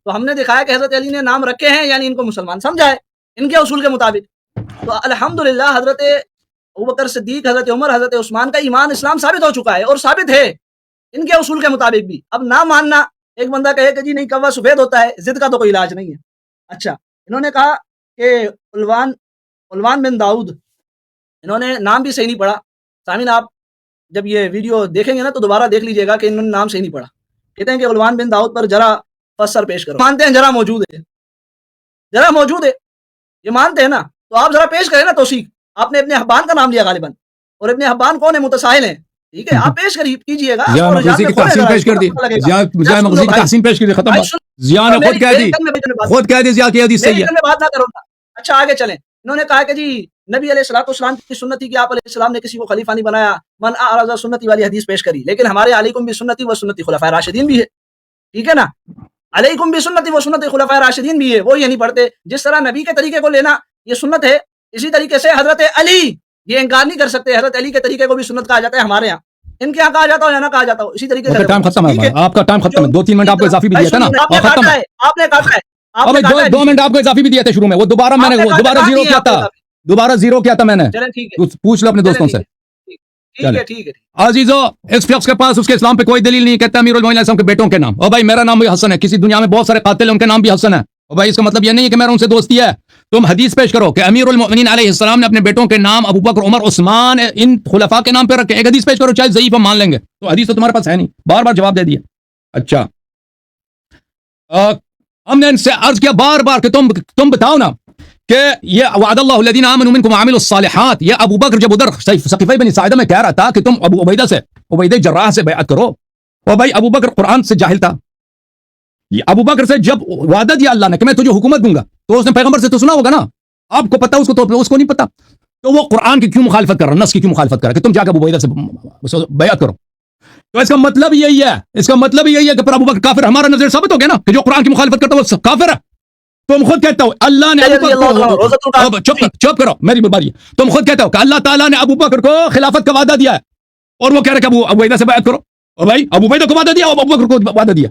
تو ہم نے دکھایا کہ حضرت علی نے نام رکھے ہیں, یعنی ان کو مسلمان سمجھا ہے ان کے اصول کے مطابق. تو الحمدللہ حضرت ابوبکر صدیق, حضرت عمر, حضرت عثمان کا ایمان اسلام ثابت ہو چکا ہے, اور ثابت ہے ان کے اصول کے مطابق بھی. اب نہ ماننا, ایک بندہ کہے کہ جی نہیں کوا سفید ہوتا ہے, ضد کا تو کوئی علاج نہیں ہے. اچھا, انہوں نے کہا کہ علوان بن داؤد, انہوں نے نام بھی صحیح نہیں پڑھا. سامعین آپ جب یہ ویڈیو دیکھیں گے نا تو دوبارہ دیکھ لیجئے گا کہ انہوں نے نام صحیح نہیں پڑھا. کہتے ہیں کہ علوان بن داؤد پر ذرا فسر پیش کرو. مانتے ہیں ذرا موجود ہے, یہ مانتے ہیں نا, تو آپ ذرا پیش کریں نا توثیق. آپ نے ابن حبان کا نام لیا غالباً, اور ابن حبان کون ہے؟ متساہل ہیں, ٹھیک ہے. آپ پیش کیجئے گا, ضیاء مقدسی کی تحسین پیش کر دی, ضیاء مقدسی کی تحسین پیش کر دی, ختم. ضیاء نے خود کہہ دی ضیاء کی حدیث صحیح ہے. بات نہ کرو. اچھا آگے چلیں. انہوں نے کہا کہ جی نبی علیہ الصلوۃ والسلام کی سنت تھی کہ آپ علیہ السلام نے کسی کو خلیفہ نہیں بنایا, من اعرض سنتی والی حدیث پیش کری. لیکن ہمارے علیکم بسنتی و سنتی خلفاء راشدین بھی ہے, ٹھیک ہے نا. علیکم بسنتی و سنتی خلفاء راشدین بھی ہے, وہ یہ نہیں پڑھتے. جس طرح نبی کے طریقے کو لینا یہ سنت ہے, اسی طریقے سے حضرت علی, یہ انکار نہیں کر سکتے, حضرت علی کے طریقے کو بھی سنت کہا جاتا ہے ہمارے یہاں. ان کے یہاں کہا جاتا ہو یا نہ کہا جاتا ہو, اسی طریقے سے. ٹائم ختم ہے, آپ کا ٹائم ختم ہے. 2-3 منٹ آپ کو اضافی بھی دیا تھا نا, آپ نے کاٹا ہے. 2 منٹ آپ کو اضافی بھی دیا تھا شروع میں, وہ دوبارہ میں نے دوبارہ زیرو کیا تھا میں نے. پوچھ لو اپنے دوستوں سے. عزیزو, اس شخص کے پاس اس کے اسلام پہ کوئی دلیل نہیں. کہتا ہے امیر المومنین علیہ السلام کے بیٹوں کے نام, اور بھائی میرا نام بھی حسن ہے. کسی دنیا میں بہت سارے قاتل ہیں, ان کے نام بھی حسن ہے. اور بھائی اس کا مطلب یہ نہیں ہے کہ میرا ان سے دوستی ہے. تم حدیث پیش کرو کہ امیر المومنین علیہ السلام نے اپنے بیٹوں کے نام ابو بکر, عمر, عثمان, ان خلفاء کے نام پہ رکھے. ایک حدیث پیش کرو, چاہے ضعیف ہم مان لیں گے. تو حدیث تو تمہارے پاس ہے نہیں, بار بار جواب دے دیا. اچھا, ہم نے ان سے عرض کیا بار بار کہ تم بتاؤ نا کہ یہ وعد اللہ الذین آمنوا منکم وعملوا الصالحات, یہ ابو بکر جب ادھر سقیفہ بنی ساعدہ میں کہہ رہا تھا کہ تم ابو عبیدہ جراح سے بیعت کرو, اور بھائی ابو بکر قرآن سے جاہل تھا. یہ ابو بکر سے جب وعدہ دیا اللہ نے کہ میں تجھے حکومت دوں گا تو اس نے پیغمبر سے تو سنا ہوگا نا, آپ کو پتا اس کو تو اس کو نہیں پتا, تو وہ قرآن کی کیوں مخالفت کر رہا, نص کی کیوں مخالفت کر رہا کہ تم جا کے ابو عبیدہ سے بیعت کرو. تو اس کا مطلب یہی ہے, اس کا مطلب یہی ہے کہ پھر ابو بکر کافر, ہمارا نظر ثابت ہو گیا نا کہ جو قرآن کی مخالفت کرتا ہے وہ کافر ہے. تم خود کہتے ہو اللہ نے چپ کرو میری باری, تم خود کہتے ہو کہ اللہ تعالیٰ نے ابو بکر کو خلافت کا وعدہ دیا ہے اور وہ کہہ رہے کہ ابو عبیدہ سے بیعت کرو, اور بھائی ابو عبیدہ کو وعدہ دیا اور ابو بکر کو وعدہ دیا,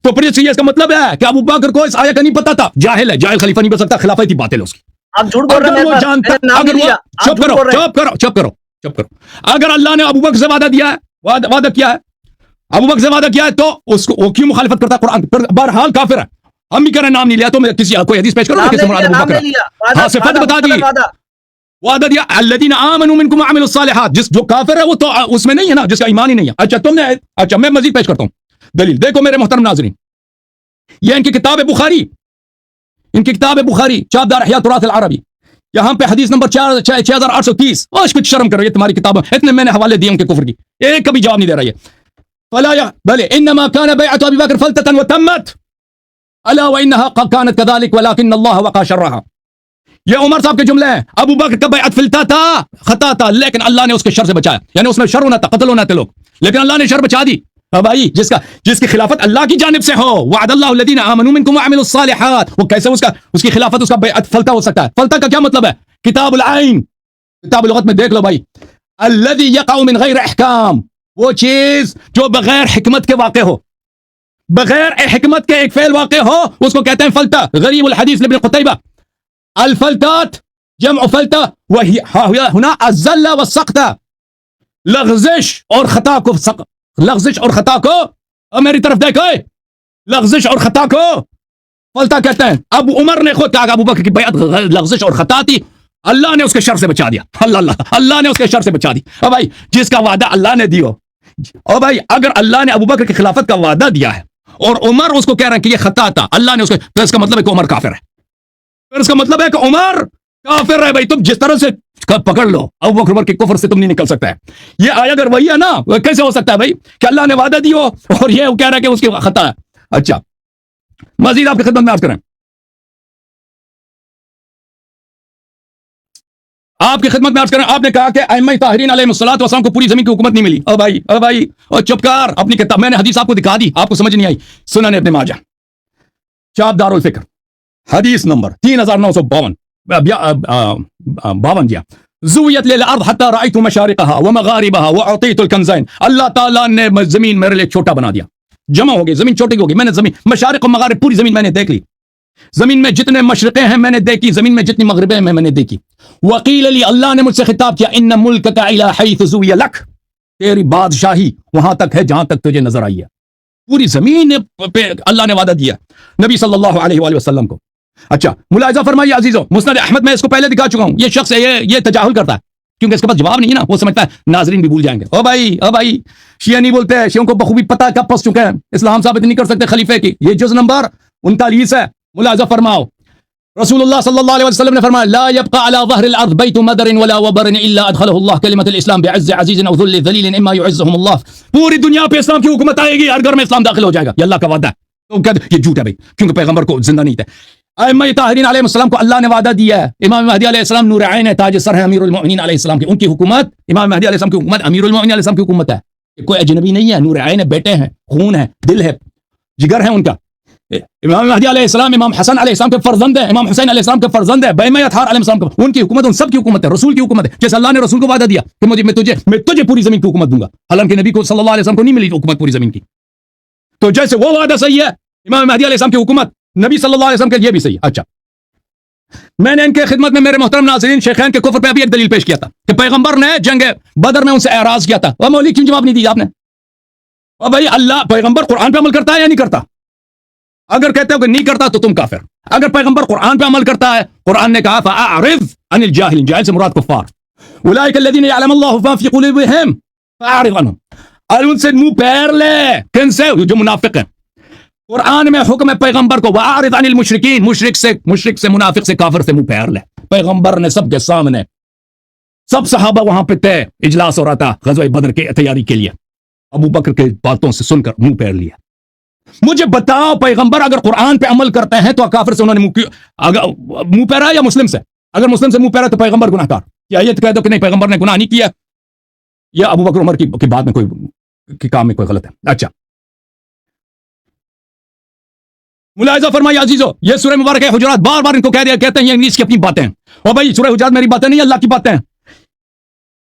تو پھر اس کا مطلب ہے کہ ابو بکر کو اس آیت کا نہیں پتا تھا, جاہل ہے, جاہل خلیفہ نہیں بن سکتا, خلافت ہی باطل ہے اس کی. آپ جھوٹ بول رہے ہیں, وہ جانتا, اگر وہ چپ کرو, اگر اللہ نے ابو بکر سے وعدہ دیا ہے, وعدہ کیا ہے, ابو بکر سے وعدہ کیا ہے, تو اس کو وہ کیوں مخالفت کرتا ہے قرآن, پھر بہرحال کافر ہے. ہم بھی کہہ رہے ہیں نام نہیں لیا, تو میں کسی کوئی حدیث پیش کروں کس مراد ابو بکر, ہاں صفت بتا دی, وعدہ دیا الذین آمنوا منکم وعملوا الصالحات, جس جو کافر ہے وہ تو اس میں نہیں ہے نا, جس کا ایمان ہی نہیں ہے. اچھا تم نے, اچھا میں مزید پیش کرتا ہوں دلیل, دیکھو میرے محترم ناظرین, یہ ان کی کتاب بخاری, ان کی کتاب بخاری چابدار احیاء التراث العربی, یہاں پہ حدیث نمبر 6830, اور کچھ شرم کرو, یہ تمہاری کتاب, اتنے میں نے حوالے دیے ان کے کفر کی, ایک کبھی جواب نہیں دے رہا یہ. فلا بل انما كان بيعه ابي بكر فلتة وتمت الا وانها كانت كذلك ولكن الله وقى شرها. یہ عمر صاحب کے جملے ہیں, ابو بکر کا بیعت فلتا تھا, خطا تھا, لیکن اللہ نے اس کے شر سے بچایا, یعنی اس میں شر ہونا تھا, قتل ہونا تھے لوگ, لیکن اللہ نے شر بچا دی. بھائی جس کی خلافت اللہ کی جانب سے ہو, وعد اللہ الذین آمنوا منکم وعملوا الصالحات, وہ کیسے اس کی خلافت, اس کا بیعت فلتا ہو سکتا ہے؟ فلتا کا کیا مطلب ہے؟ کتاب العین, کتاب لغت میں دیکھ لو بھائی, الذی یقع من غیر احکام, وہ چیز جو بغیر حکمت کے واقع ہو, بغیر حکمت کے ایک فعل واقع ہو, اس کو کہتے ہیں فلتا. غریب الحدیث لابن قتیبہ, الفلتات جمع فلتا وہی ہنا الزلہ والسقطہ, لغزش اور خطا کو, لغزش اور خطا کو, میری طرف دیکھو, لغزش اور خطا کو فلتا کہتے ہیں. اب عمر نے خود کہا ابو بکر کی بیعت لغزش اور خطا تھی, اللہ نے اس کے شر سے بچا دیا, اللہ نے اس کے شر سے بچا دی. اور بھائی جس کا وعدہ اللہ نے دیا, اور بھائی اگر اللہ نے ابو بکر کی خلافت کا وعدہ دیا ہے اور عمر اس کو کہہ رہے ہیں کہ یہ خطا تھا, اللہ نے اس کو, تو اس کا مطلب ہے کہ عمر کافر ہے, پھر اس کا مطلب ہے کہ عمر کافر ہے. بھائی تم جس طرح سے پکڑ لو, ابو بکر کے کفر سے تم نہیں نکل سکتا ہے. یہ آیا اگر وہی ہے نا, کیسے ہو سکتا ہے بھائی کہ اللہ نے وعدہ دی ہو اور یہ کہہ رہا ہے کہ اس کی خطا ہے. اچھا مزید آپ کی خدمت میں عرض کریں, آپ کی خدمت میں عرض کریں, آپ نے کہا کہ ائمہ طاہرین علیہ الصلوۃ والسلام کو پوری زمین کی حکومت نہیں ملی. او بھائی اور چپ کر, اپنی کتاب, میں نے حدیث آپ کو دکھا دی, آپ کو سمجھ نہیں آئی. سنن ابن ماجہ چاب دار الفکر حدیث نمبر 3952 جی, زویت للارض حتی رأیت مشارقها ومغاربها واعطیت الکنزین, اللہ تعالیٰ نے زمین میرے لیے چھوٹا بنا دیا, جمع ہو گئی زمین, چھوٹی ہو گئی, میں نے زمین مشارق و مغارب پوری زمین میں نے دیکھ لی, زمین میں جتنے مشرقیں ہیں میں نے دیکھی, زمین میں جتنی مغربیں ہیں میں نے دیکھی. وقیل لی, اللہ نے مجھ سے خطاب کیا, ان ملکک الی حیث زوی لک, تیری بادشاہی وہاں تک ہے جہاں تک تجھے نظر آئی ہے. پوری زمین پہ اللہ نے وعدہ دیا نبی صلی اللہ علیہ وآلہ وسلم کو. اچھا ملاحظہ فرمائیے عزیزوں, مسند احمد میں اس کو پہلے دکھا چکا ہوں, یہ شخص یہ تجاہل کرتا ہے کیونکہ اس کے پاس جواب نہیں ہے نا, وہ سمجھتا ہے ناظرین بھی بھول جائیں گے. او بھائی شیعہ نہیں بولتے, شیعوں کو بخوبی پتہ کب پھنس چکے ہیں, اسلام ثابت نہیں کر سکتے خلیفے کی. یہ جز نمبر 39 ہے, ملاحظہ فرماؤ. رسول اللہ صلی اللہ علیہ وسلم نے فرمایا, لا يبقى على ظهر الارض بيت مدر ولا وبر الا ادخله الله كلمة الاسلام بعز عزيز او ذل ذليل اما يعزهم الله. پوری دنیا پہ اسلام کی حکومت آئے گی, ہر گھر میں اسلام داخل ہو جائے گا, یہ اللہ کا وعدہ ہے. تو کہتے یہ جھوٹ ہے بھائی, کیونکہ پیغمبر کو زندہ نہیں تھے. ائمہ طاہرین علیہ السلام کو اللہ نے وعدہ دیا ہے, امام مہدی علیہ السلام نور عین ہے, تاج سر ہے, امیر المؤمنین علیہ السلام کی, ان کی حکومت, امام مہدی علیہ السلام کی حکومت امیر المؤمنین علیہ السلام کی حکومت ہے. کوئی اجنبی نہیں ہے, نور عین ہے, بیٹے ہیں, خون ہے, دل ہے, جگر ہے ان کا. امام مہدی علیہ السلام امام حسن علیہ السلام کے فرزند ہیں, امام حسین علیہ السلام کے فرزند ہیں, بیمہ اطہار علیہ السلام کے, ان کی حکومت ان سب کی حکومت ہے, رسول کی حکومت ہے. جیسے اللہ نے رسول کو وعدہ دیا کہ میں تجھے پوری زمین کی حکومت دوں گا, حالانکہ نبی کو صلی اللہ علیہ وسلم کو نہیں ملی حکومت پوری زمین کی. تو جیسے وہ وعدہ صحیح ہے امام مہدی علیہ السلام کی حکومت, نبی صلی اللہ علیہ وسلم کے یہ بھی صحیح ہے. اچھا میں نے ان کے خدمت میں میرے محترم ناظرین شیخین کے کفر پہ ابھی ایک دلیل پیش کیا تھا کہ پیغمبر نے جنگ بدر میں ان سے اعراض کیا تھا, وہ مولوی کیوں جواب نہیں دیا آپ نے؟ اور بھائی اللہ پیغمبر قرآن پہ عمل کرتا ہے یا نہیں کرتا؟ اگر کہتے ہو کہ نہیں کرتا تو تم کافر. اگر پیغمبر قرآن پہ عمل کرتا ہے, قرآن نے کہا فَأَعْرِضْ عَنِ الْجَاهِلِينَ, جاہل سے مراد کفار, أُولَٰئِكَ الَّذِينَ يَعْلَمُ اللَّهُ مَا فِي قُلُوبِهِمْ فَأَعْرِضْ عَنْهُمْ, اور ان سے منہ پھیر لے. کن سے؟ جو منافق ہیں. قرآن میں حکم ہے پیغمبر کو وَأَعْرِضْ عَنِ الْمُشْرِكِينَ, مشرک سے, منافق سے, کافر سے منہ پھیر لے. پیغمبر نے سب کے سامنے, سب صحابہ وہاں پہ تھے, اجلاس ہو رہا تھا غزوہ بدر کے تیاری کے لیے, ابو بکر کے باتوں سے سن کر منہ پھیر لیا. مجھے بتاؤ پیغمبر اگر قرآن پہ عمل کرتے ہیں تو کافر سے انہوں نے منہ پھیرا یا مسلم سے؟ اگر مسلم سے منہ پھیرا تو پیغمبر گناہ گار. کیا یہ کہہ دو کہ نہیں پیغمبر نے گناہ نہیں کیا, یا ابو بکر عمر کی بات میں کوئی کام میں کوئی غلط ہے؟ اچھا ملاحظہ فرمائیے عزیزو, یہ سورہ مبارک ہے حجرات, بار بار ان کو کہہ دیا کہتے ہیں یہ انگلش کی اپنی باتیں ہیں. اور بھائی سورہ حجرات میری باتیں نہیں, اللہ کی باتیں ہیں.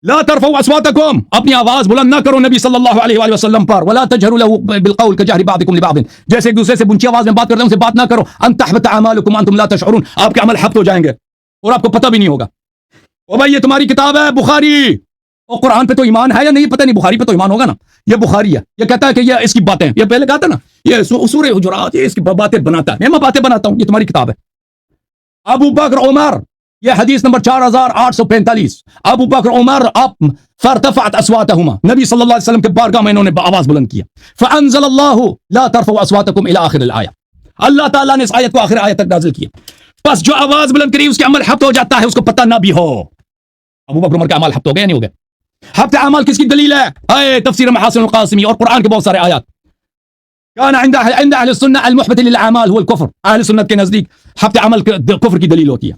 لا ترفعوا اصواتکم, اپنی آواز بلند نہ کرو نبی صلی اللہ علیہ وآلہ وسلم پر. ولا تجهروا له بالقول كجهر بعضكم لبعض, جیسے ایک دوسرے سے بنچی آواز میں بات کرتے ہیں ان سے بات نہ کرو. ان تحبط اعمالکم وانتم لا تشعرون, آپ کے عمل حبط ہو جائیں گے اور آپ کو پتہ بھی نہیں ہوگا. او بھائی یہ تمہاری کتاب ہے بخاری, اور قرآن پہ تو ایمان ہے یا نہیں پتہ نہیں, بخاری پہ تو ایمان ہوگا نا. یہ بخاری ہے, یہ کہتا ہے کہ یہ اس کی باتیں, یہ پہلے کہا تھا نا یہ سورہ حجرات یہ اس کی باتیں بناتا ہے. میں باتیں بناتا ہوں, یہ تمہاری کتاب ہے. ابو بکر عمر, یہ حدیث نمبر 4845. ابو بکر عمر فارتفعت اصواتهما, نبی صلی اللہ علیہ وسلم کے بارگاہ میں انہوں نے آواز بلند کیا. فانزل اللہ لا ترفعوا اصواتکم الى آخر الآیہ, اللہ تعالیٰ نے اس آیت کو آخر آیت تک نازل کیا. بس جو آواز بلند کری اس کے عمل حبط ہو جاتا ہے, اس کو پتہ نہ بھی ہو. ابو بکر عمر کا عمل حبط ہو گیا نہیں ہو گیا؟ حبط اعمال کس کی دلیل ہے؟ اے تفسیر محاسن القاسمی اور قرآن کے بہت سارے آیات. كان عند اهل السنه المحبط للاعمال هو الكفر, اہل سنت کے نزدیک حبط عمل کفر کی دلیل ہوتی ہے.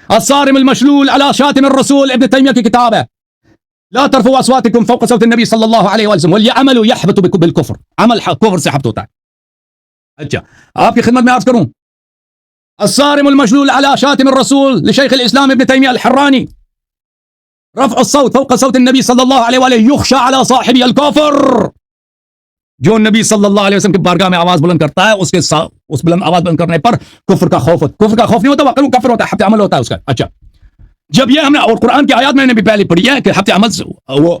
الصارم المشلول على شاتم الرسول, ابن تیمیہ کی کتاب ہے. لا ترفعوا اصواتكم فوق صوت النبي صلی اللہ علیہ وسلم والعمل يحبط بالكفر, عمل کفر سے حبط ہوتا ہے. اچھا آپ کی خدمت میں عرض کروں, الصارم المشلول على شاتم الرسول لشيخ الاسلام ابن تیمیہ الحرانی, رفع الصوت فوق صوت النبی صلی اللہ علیہ وآلہ يخشى على صاحب الكفر, جو نبی صلی اللہ علیہ وسلم کے بارگاہ میں آواز بلند کرتا ہے اس بلند آواز بلند کرنے پر کفر کا خوف نہیں ہوتا, واقعی کفر ہوتا ہے, حبط عمل ہوتا ہے اس کا. اچھا جب یہ ہم نے, اور قرآن کی آیات میں نے بھی پہلے پڑھی ہے کہ حبط عمل وہ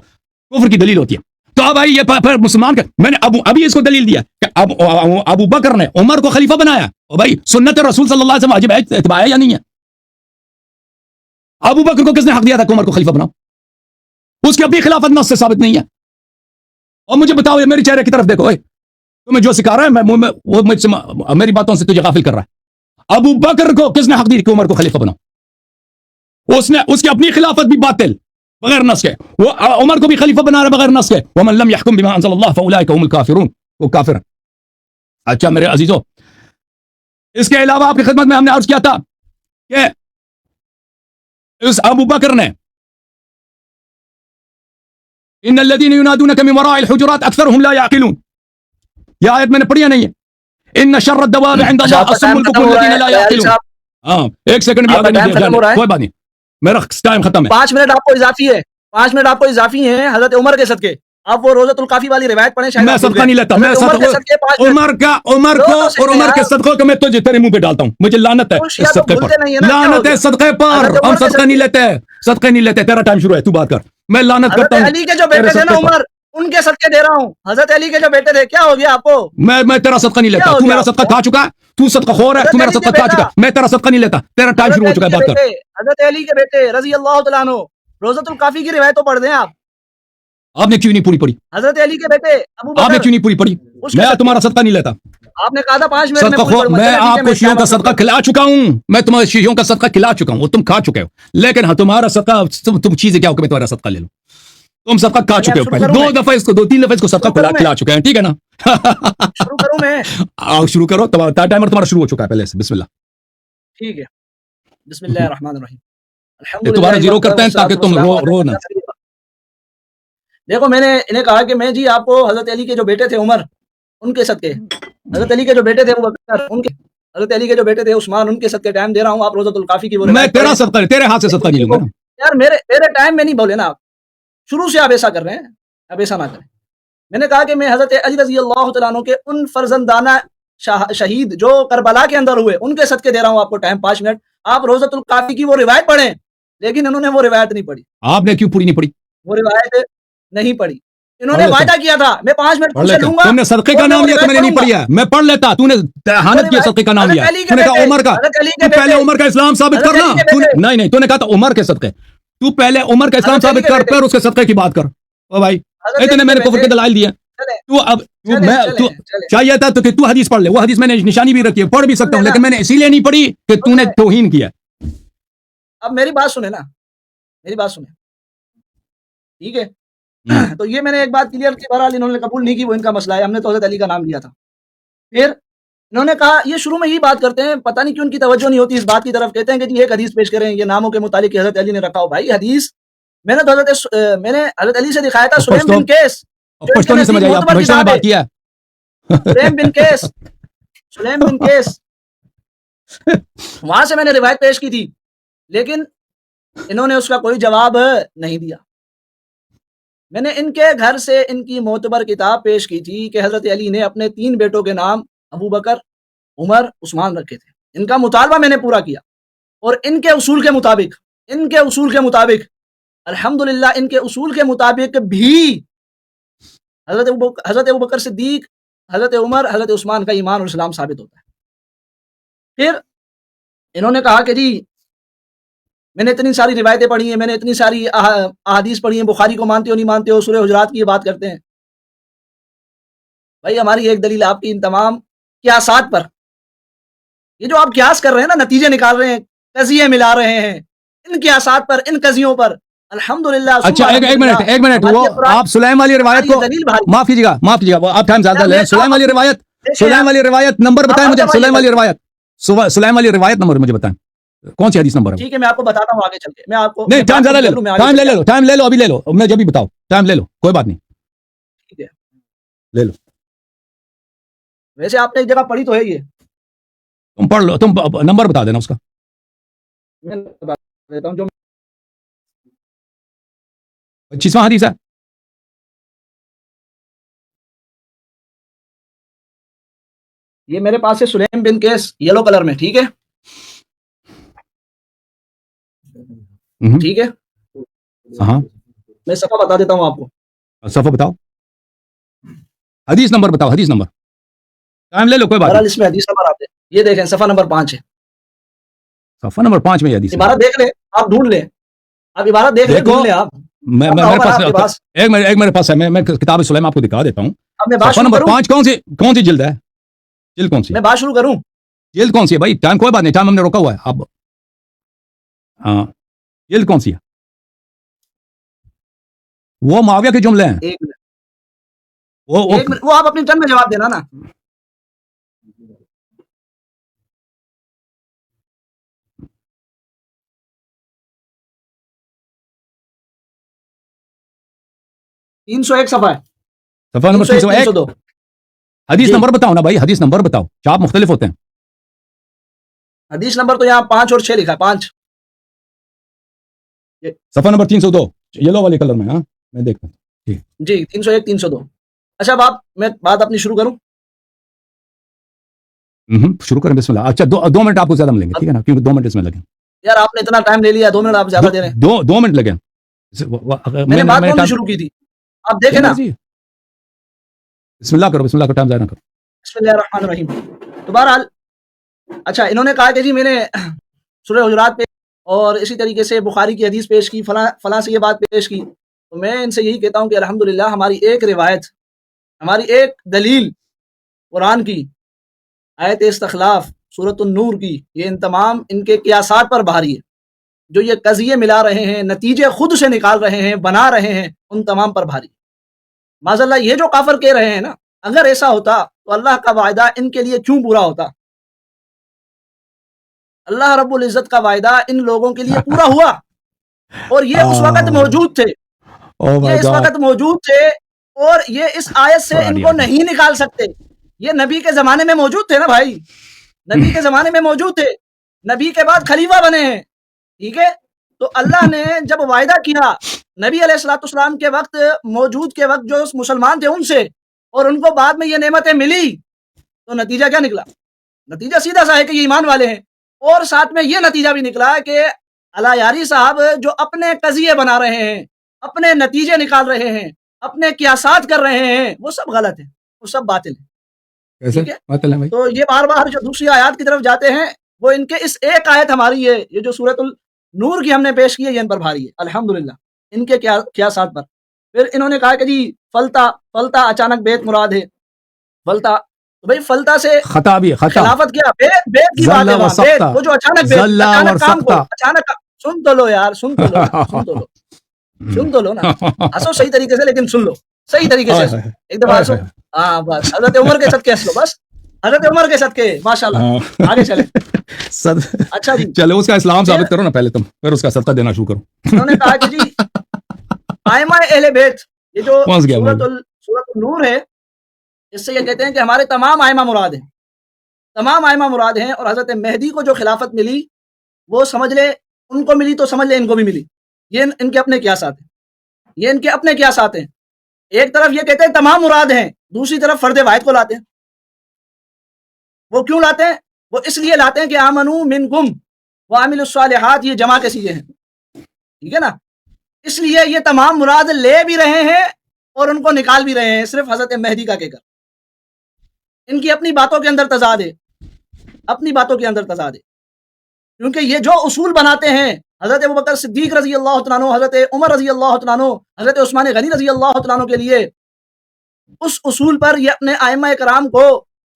کفر کی دلیل ہوتی ہے. تو اب آئی یہ پھر مسلمان کا, میں نے ابھی اس کو دلیل دیا کہ ابو بکر نے عمر کو خلیفہ بنایا. اور بھائی سنت رسول صلی اللہ علیہ وسلم واجب ہے, اتباع ہے یا نہیں ہے؟ ابو بکر کو کس نے حق دیا تھا کہ عمر کو خلیفہ بناؤ؟ اس کی اپنی خلافت نص سے ثابت نہیں ہے. اور مجھے بتاؤ, یہ میری چہرے کی طرف دیکھو, تمہیں جو سکھا رہا ہے وہ مجھ سے میری باتوں سے تجھے غافل کر رہا ہے. ابو بکر کو کس نے حق دی کہ عمر کو خلیفہ بناؤ؟ اس کی اپنی خلافت بھی باطل بغیر نص کے, وہ عمر کو بھی خلیفہ بنا رہا ہے بغیر نص کے. ومن لم يحكم بما انزل الله فاولئك هم الكافرون, وہ کافر ہیں. اچھا میرے عزیزو, اس کے علاوہ آپ کی خدمت میں ہم نے عرض کیا تھا کہ اس ابو بکر نے ان الذين ينادونك من وراء الحجرات اكثرهم لا يعقلون, یہ آیت میں نے پڑھی نہیں ہے. ان شر الدواب عند الله الصم البكم الذين لا يعقلون. ہاں ایک سیکنڈ بھی آگے نہیں جانا, کوئی بات نہیں, میرا ٹائم ختم ہے. 5 منٹ آپ کو اضافی ہے, 5 منٹ آپ کو اضافی ہیں حضرت عمر کے صدقے. آپ وہ روزۃ الکافی والی روایت پڑھیں, شاید میں صدقہ نہیں لیتا, میں صدقہ عمر کو اور عمر کے صدقوں کو میں تجھے تیرے منہ پہ ڈالتا ہوں. مجھے لعنت ہے اس صدقے پر, لعنت ہے صدقے پر. ہم صدقہ نہیں لیتے, تیرا ٹائم شروع ہے, تو بات کر. میں لعنت کرتا ہوں. علی کے جو بیٹے تھے نا عمر, ان کے صدقے دے رہا ہوں. حضرت علی کے جو بیٹے تھے, کیا ہو گیا آپ کو؟ میں تیرا صدقہ نہیں لیتا, تو میرا صدقہ کھا چکا ہے, تو صدقہ خور ہے, تو میرا صدقہ کھا چکا, میں تیرا صدقہ نہیں لیتا, تیرا ٹائم شروع ہو چکا ہے, بات کر. حضرت علی کے بیٹے رضی اللہ تعالیٰ عنہ, روزۃ الکافی کی روایت تو پڑھ دیں آپ نے کیوں نہیں پوری پڑھی؟ حضرت علی کے بیٹے ابو بکر, آپ نے کیوں نہیں پوری پڑھی؟ میں تمہارا صدقہ نہیں لیتا. آپ نے کہا تھا 5 منٹ صدقہ خور, میں آپ کو شیعوں کا صدقہ کھلا چکا ہوں, میں تمہارے شیعوں کا صدقہ کھلا چکا ہوں, وہ تم کھا چکے ہو. لیکن ہاں تمہارا صدقہ, تم چیزیں کیا ہو کہ میں تمہارا صدقہ لے لوں؟ تم صدقہ کھا چکے ہو پہلے, 2 دفعہ اس کو, 2-3 دفعہ اس کو صدقہ کھلا چکے ہیں, ٹھیک ہے نا؟ شروع کروں میں؟ آؤ شروع کرو, ٹائمر تمہارا شروع ہو چکا ہے پہلے سے. بسم اللہ. ٹھیک ہے, بسم اللہ الرحمن الرحیم. یہ تمہارا زیرو کرتے ہیں تاکہ تم رو نہ. دیکھو میں نے انہیں کہا کہ میں جی آپ کو حضرت علی کے جو بیٹے تھے عمر, ان کے صدقے, حضرت علی کے جو بیٹے تھے ابو بکر, ان کے, حضرت علی کے جو بیٹے تھے عثمان, ان کے صدقے ٹائم دے رہا ہوں. آپ روزۃ الکافی کی, میں تیرا صدقہ, تیرے ہاتھ سے صدقہ نہیں لوں گا یار, میرے ٹائم میں نہیں بولے نا آپ, شروع سے آپ ایسا کر رہے ہیں, اب ایسا نہ کریں. میں نے کہا کہ میں حضرت علی رضی اللہ تعالیٰ عنہ کے ان فرزندانہ شہید جو کربلا کے اندر ہوئے, ان کے صدقے دے رہا ہوں آپ کو ٹائم 5 منٹ. آپ روزۃ الکافی کی وہ روایت پڑھیں, لیکن انہوں نے وہ روایت نہیں پڑھی. آپ نے کیوں پوری نہیں پڑھی؟ وہ روایت نہیں پڑھی. انہوں نے وعدہ کیا تھا میں 5 منٹ پڑھ لوں گا. تم نے صدقے کا نام لیا تو میں نے نہیں پڑھا ہے, میں پڑھ لیتا. تو نے تہانت کیا صدقے کا نام لیا, تو نے کہا عمر کا, تو پہلے عمر کا اسلام ثابت کرنا. نہیں تو نے کہا تھا عمر کے صدقے, تو پہلے عمر کا اسلام ثابت کر, پھر اس کے صدقے کی بات کر. او بھائی اتنے میں نے کفر کے دلائل دیے. تو اب میں چاہیے تھا تو کہ تو حدیث پڑھ لے, وہ حدیث میں نے نشانی بھی رکھی ہے, پڑھ بھی سکتا ہوں, لیکن میں نے اسی لیے نہیں پڑھی کہ تو نے توہین کیا. اب میری بات سنیں نا, میری بات سنیں, ٹھیک ہے؟ تو یہ میں نے ایک بات کلیئر کی، بہرحال انہوں نے قبول نہیں کی، وہ ان کا مسئلہ ہے، ہم نے تو حضرت علی کا نام لیا تھا۔ پھر انہوں نے کہا، یہ شروع میں ہی بات کرتے ہیں، پتہ نہیں کیوں ان کی توجہ نہیں ہوتی اس بات کی طرف، کہتے ہیں کہ جی ایک حدیث پیش کریں یہ ناموں کے متعلق حضرت علی نے رکھا ہو۔ بھائی حدیث میں نے تو میں نے حضرت علی سے دکھایا تھا سلیم بن کیس، جو ان کے پشتو نہیں سمجھ نزدیک آئی، آپ معتبر پشتو میں کتاب ہے، بات کیا سلیم بن کیس، سلیم بن کیس، وہاں سے میں نے روایت پیش کی تھی، لیکن انہوں نے اس کا کوئی جواب نہیں دیا۔ میں نے ان کے گھر سے ان کی معتبر کتاب پیش کی تھی کہ حضرت علی نے اپنے 3 بیٹوں کے نام ابو بکر، عمر، عثمان رکھے تھے۔ ان کا مطالبہ میں نے پورا کیا، اور ان کے اصول کے مطابق الحمدللہ ان کے اصول کے مطابق بھی حضرت ابو بکر صدیق، حضرت عمر، حضرت عثمان کا ایمان اور اسلام ثابت ہوتا ہے۔ پھر انہوں نے کہا کہ جی میں نے اتنی ساری روایتیں پڑھی ہیں، میں نے اتنی ساری احادیث پڑھی ہیں، بخاری کو مانتے ہو نہیں مانتے ہو، سورہ حجرات کی یہ بات کرتے ہیں۔ بھائی ہماری ایک دلیل آپ کی ان تمام قیاسات پر، یہ جو آپ قیاس کر رہے ہیں نا، نتیجے نکال رہے ہیں، قضیے ملا رہے ہیں، ان قیاسات پر، ان قضیوں پر الحمدللہ۔ اچھا ایک منٹ وہ آپ سلیم والی روایت کو معاف کیجیے گا وہ آپ ٹائم زیادہ لے رہے ہیں۔ سلیم والی روایت نمبر بتائیں مجھے، سلیم والی روایت نمبر مجھے بتائیں، کون سی حدیث نمبر ہے؟ ٹھیک ہے میں آپ کو بتاتا ہوں آگے چل کے، میں آپ کو نہیں ٹائم زیادہ لے لو، ٹائم لے لو ابھی لے لو، میں جب بھی بتاؤ ٹائم لے لو، کوئی بات نہیں، ٹھیک ہے لے لو۔ ویسے آپ نے ایک جگہ پڑھی تو ہے، یہ تم پڑھ لو، تم نمبر بتا دینا اس کا۔ میں بتا دیتا ہوں جو 25واں حدیث ہے۔ یہ میرے پاس ہے سلیم بن کیس، یلو کلر میں، ٹھیک ہے ٹھیک ہے، ہاں میں صفحہ بتا دیتا ہوں آپ کو، صفحہ بتاؤ، حدیث نمبر بتاؤ، حدیث نمبر، ٹائم لے لو کوئی بات بہرحال نہیں۔ اس میں حدیث نمبر آپ یہ دیکھیں، صفحہ نمبر 5 ہے، صفحہ نمبر 5 میں یہ حدیث ہے۔ عبارت دیکھ لیں، آپ ڈھونڈ لیں، آپ عبارت دیکھ لیں، دیکھو ڈھونڈ لیں آپ، میرے پاس ایک میرے پاس ہے، میں کتاب سلیم آپ کو دکھا دیتا ہوں۔ اب میں بات صفحہ شروع نمبر کروں، 5 کون سی جلد ہے؟ جلد کون سی؟ میں بات شروع کروں، جلد کون سی ہے بھائی؟ ٹائم کوئی بات نہیں، ٹائم ہم نے روکا ہوا ہے، اب ہاں جلد کون سی ہے؟ وہ معاویہ کے جملے ہیں، ایک منٹ وہ آپ اپنی ٹرن میں جواب دینا نا۔ تین سو ایک صفحہ ہے، صفحہ نمبر 301، 302 حدیث جی۔ نمبر بتاؤ نا بھائی، حدیث نمبر بتاؤ، چاپ مختلف ہوتے ہیں۔ حدیث نمبر تو یہاں 5 اور 6 لکھا ہے، 5 صفحہ نمبر 302 یلو والے کلر میں، ہاں میں دیکھتا ہوں جی 301 302۔ اچھا اب میں بات اپنی شروع کروں، شروع کریں بسم اللہ۔ اچھا 2 منٹ آپ کو زیادہ ملیں گے، ٹھیک ہے نا، کیونکہ 2 منٹ اس میں لگیں، یار آپ نے اتنا ٹائم لے لیا، 2 منٹ آپ زیادہ دے رہے ہیں، 2 منٹ لگیں۔ میں نے بات کون سی شروع کی تھی، آپ دیکھیں نا، بسم اللہ کرو، بسم اللہ کرو، ٹائم ضائع نہ کرو۔ بسم اللہ الرحمن الرحیم۔ تو بہرحال اچھا انہوں نے کہا کہ جی میں نے سورہ حجرات پہ اور اسی طریقے سے بخاری کی حدیث پیش کی، فلاں سے یہ بات پیش کی، تو میں ان سے یہی کہتا ہوں کہ الحمدللہ ہماری ایک روایت، ہماری ایک دلیل قرآن کی آیت استخلاف سورۃ النور کی، یہ ان تمام ان کے قیاسات پر بھاری ہے، جو یہ قضیے ملا رہے ہیں، نتیجے خود سے نکال رہے ہیں، بنا رہے ہیں، ان تمام پر بھاری۔ معاذ اللہ یہ جو کافر کہہ رہے ہیں نا، اگر ایسا ہوتا تو اللہ کا وعدہ ان کے لیے کیوں پورا ہوتا؟ اللہ رب العزت کا وعدہ ان لوگوں کے لیے پورا ہوا، اور یہ اس وقت موجود تھے، یہ اس وقت موجود تھے، اور یہ اس آیت سے ان کو نہیں نکال سکتے۔ یہ نبی کے زمانے میں موجود تھے نا بھائی، نبی کے زمانے میں موجود تھے، نبی کے بعد خلیفہ بنے ہیں، ٹھیک ہے؟ تو اللہ نے جب وعدہ کیا نبی علیہ الصلوۃ والسلام کے وقت، موجود کے وقت جو مسلمان تھے ان سے، اور ان کو بعد میں یہ نعمتیں ملی، تو نتیجہ کیا نکلا؟ نتیجہ سیدھا سا ہے کہ یہ ایمان والے ہیں، اور ساتھ میں یہ نتیجہ بھی نکلا کہ علا یاری صاحب جو اپنے قضیے بنا رہے ہیں، اپنے نتیجے نکال رہے ہیں، اپنے قیاسات کر رہے ہیں، وہ سب غلط ہے، وہ سب باطل ہے، ٹھیک ہے؟ تو یہ بار بار جو دوسری آیات کی طرف جاتے ہیں، وہ ان کے اس ایک آیت ہماری ہے، یہ جو سورۃ النور کی ہم نے پیش کی ہے، یہ ان پر بھاری ہے الحمدللہ، ان کے قیاسات پر۔ پھر انہوں نے کہا کہ جی فلتا اچانک بیت مراد ہے، فلتا تو بھائی فلتا سے خطا بھی خلافت کیا؟ بیت کی بات ہے وہاں، بیت وہ جو اچانک بیت، اچانک کام کو، اچانک سن تو لو یار، سن تو لو، سن تو لو۔ سن تو لو نا, ہنسو صحیح طریقے سے, لیکن سن لو صحیح طریقے سے, ایک دفعہ ہنسو. ہاں بس حضرت عمر کے صدقے ہنس لو, بس حضرت عمر کے صدقے, ماشاءاللہ. آگے چلیں. اچھا جی, چلو اس کا اسلام ثابت کرو نا پہلے تم, پھر اس کا صدقہ دینا شروع کرو. انہوں نے کہا کہ جی ائمہ اہل بیت, یہ جو سورۃ النور ہے, اس سے یہ کہتے ہیں کہ ہمارے تمام ائمہ مراد ہیں, تمام ائمہ مراد ہیں. اور حضرت مہدی کو جو خلافت ملی وہ سمجھ لے ان کو ملی تو سمجھ لے ان کو بھی ملی. یہ ان کے اپنے قیاسات ہیں, یہ ان کے اپنے قیاسات ہیں. ایک طرف یہ کہتے ہیں تمام مراد ہیں, دوسری طرف فرد واحد کو لاتے ہیں. وہ کیوں لاتے ہیں؟ وہ اس لیے لاتے ہیں کہ آمنو منکم وعملوا الصالحات, یہ جمع کے سیغے ہیں, ٹھیک ہے نا. اس لیے یہ تمام مراد لے بھی رہے ہیں اور ان کو نکال بھی رہے ہیں, صرف حضرت مہدی کا کہہ کر. ان کی اپنی باتوں کے اندر تضاد ہے, اپنی باتوں کے اندر تضاد ہے. کیونکہ یہ جو اصول بناتے ہیں حضرت ابوبکر صدیق رضی اللہ تعالیٰ عنہ, حضرت عمر رضی اللہ تعالیٰ عنہ, حضرت عثمان غنی رضی اللہ تعالیٰ عنہ کے لیے, اس اصول پر یہ اپنے ائمہ کرام کو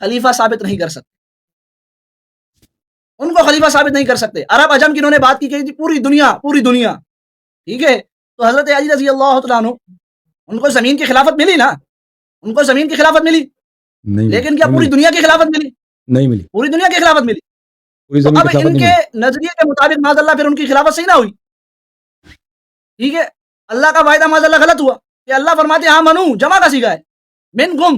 خلیفہ ثابت نہیں کر سکتے, ان کو خلیفہ ثابت نہیں کر سکتے. عرب عجم کی انہوں نے بات کی کہ پوری دنیا, پوری دنیا, ٹھیک ہے. تو حضرت علی رضی اللہ تعالیٰ عنہ, ان کو زمین کی خلافت ملی نا, ان کو زمین کی خلافت ملی, لیکن کیا پوری دنیا کی خلافت ملی؟ نہیں ملی, پوری دنیا کی خلافت ملی. تو اب ان کے نظریے کے مطابق معاذ اللہ پھر ان کی خلافت صحیح نہ ہوئی, ٹھیک ہے. اللہ کا وعدہ معاذ اللہ غلط ہوا کہ اللہ فرماتے ہیں ہاں منو, جمع کا سیغہ ہے, من گم.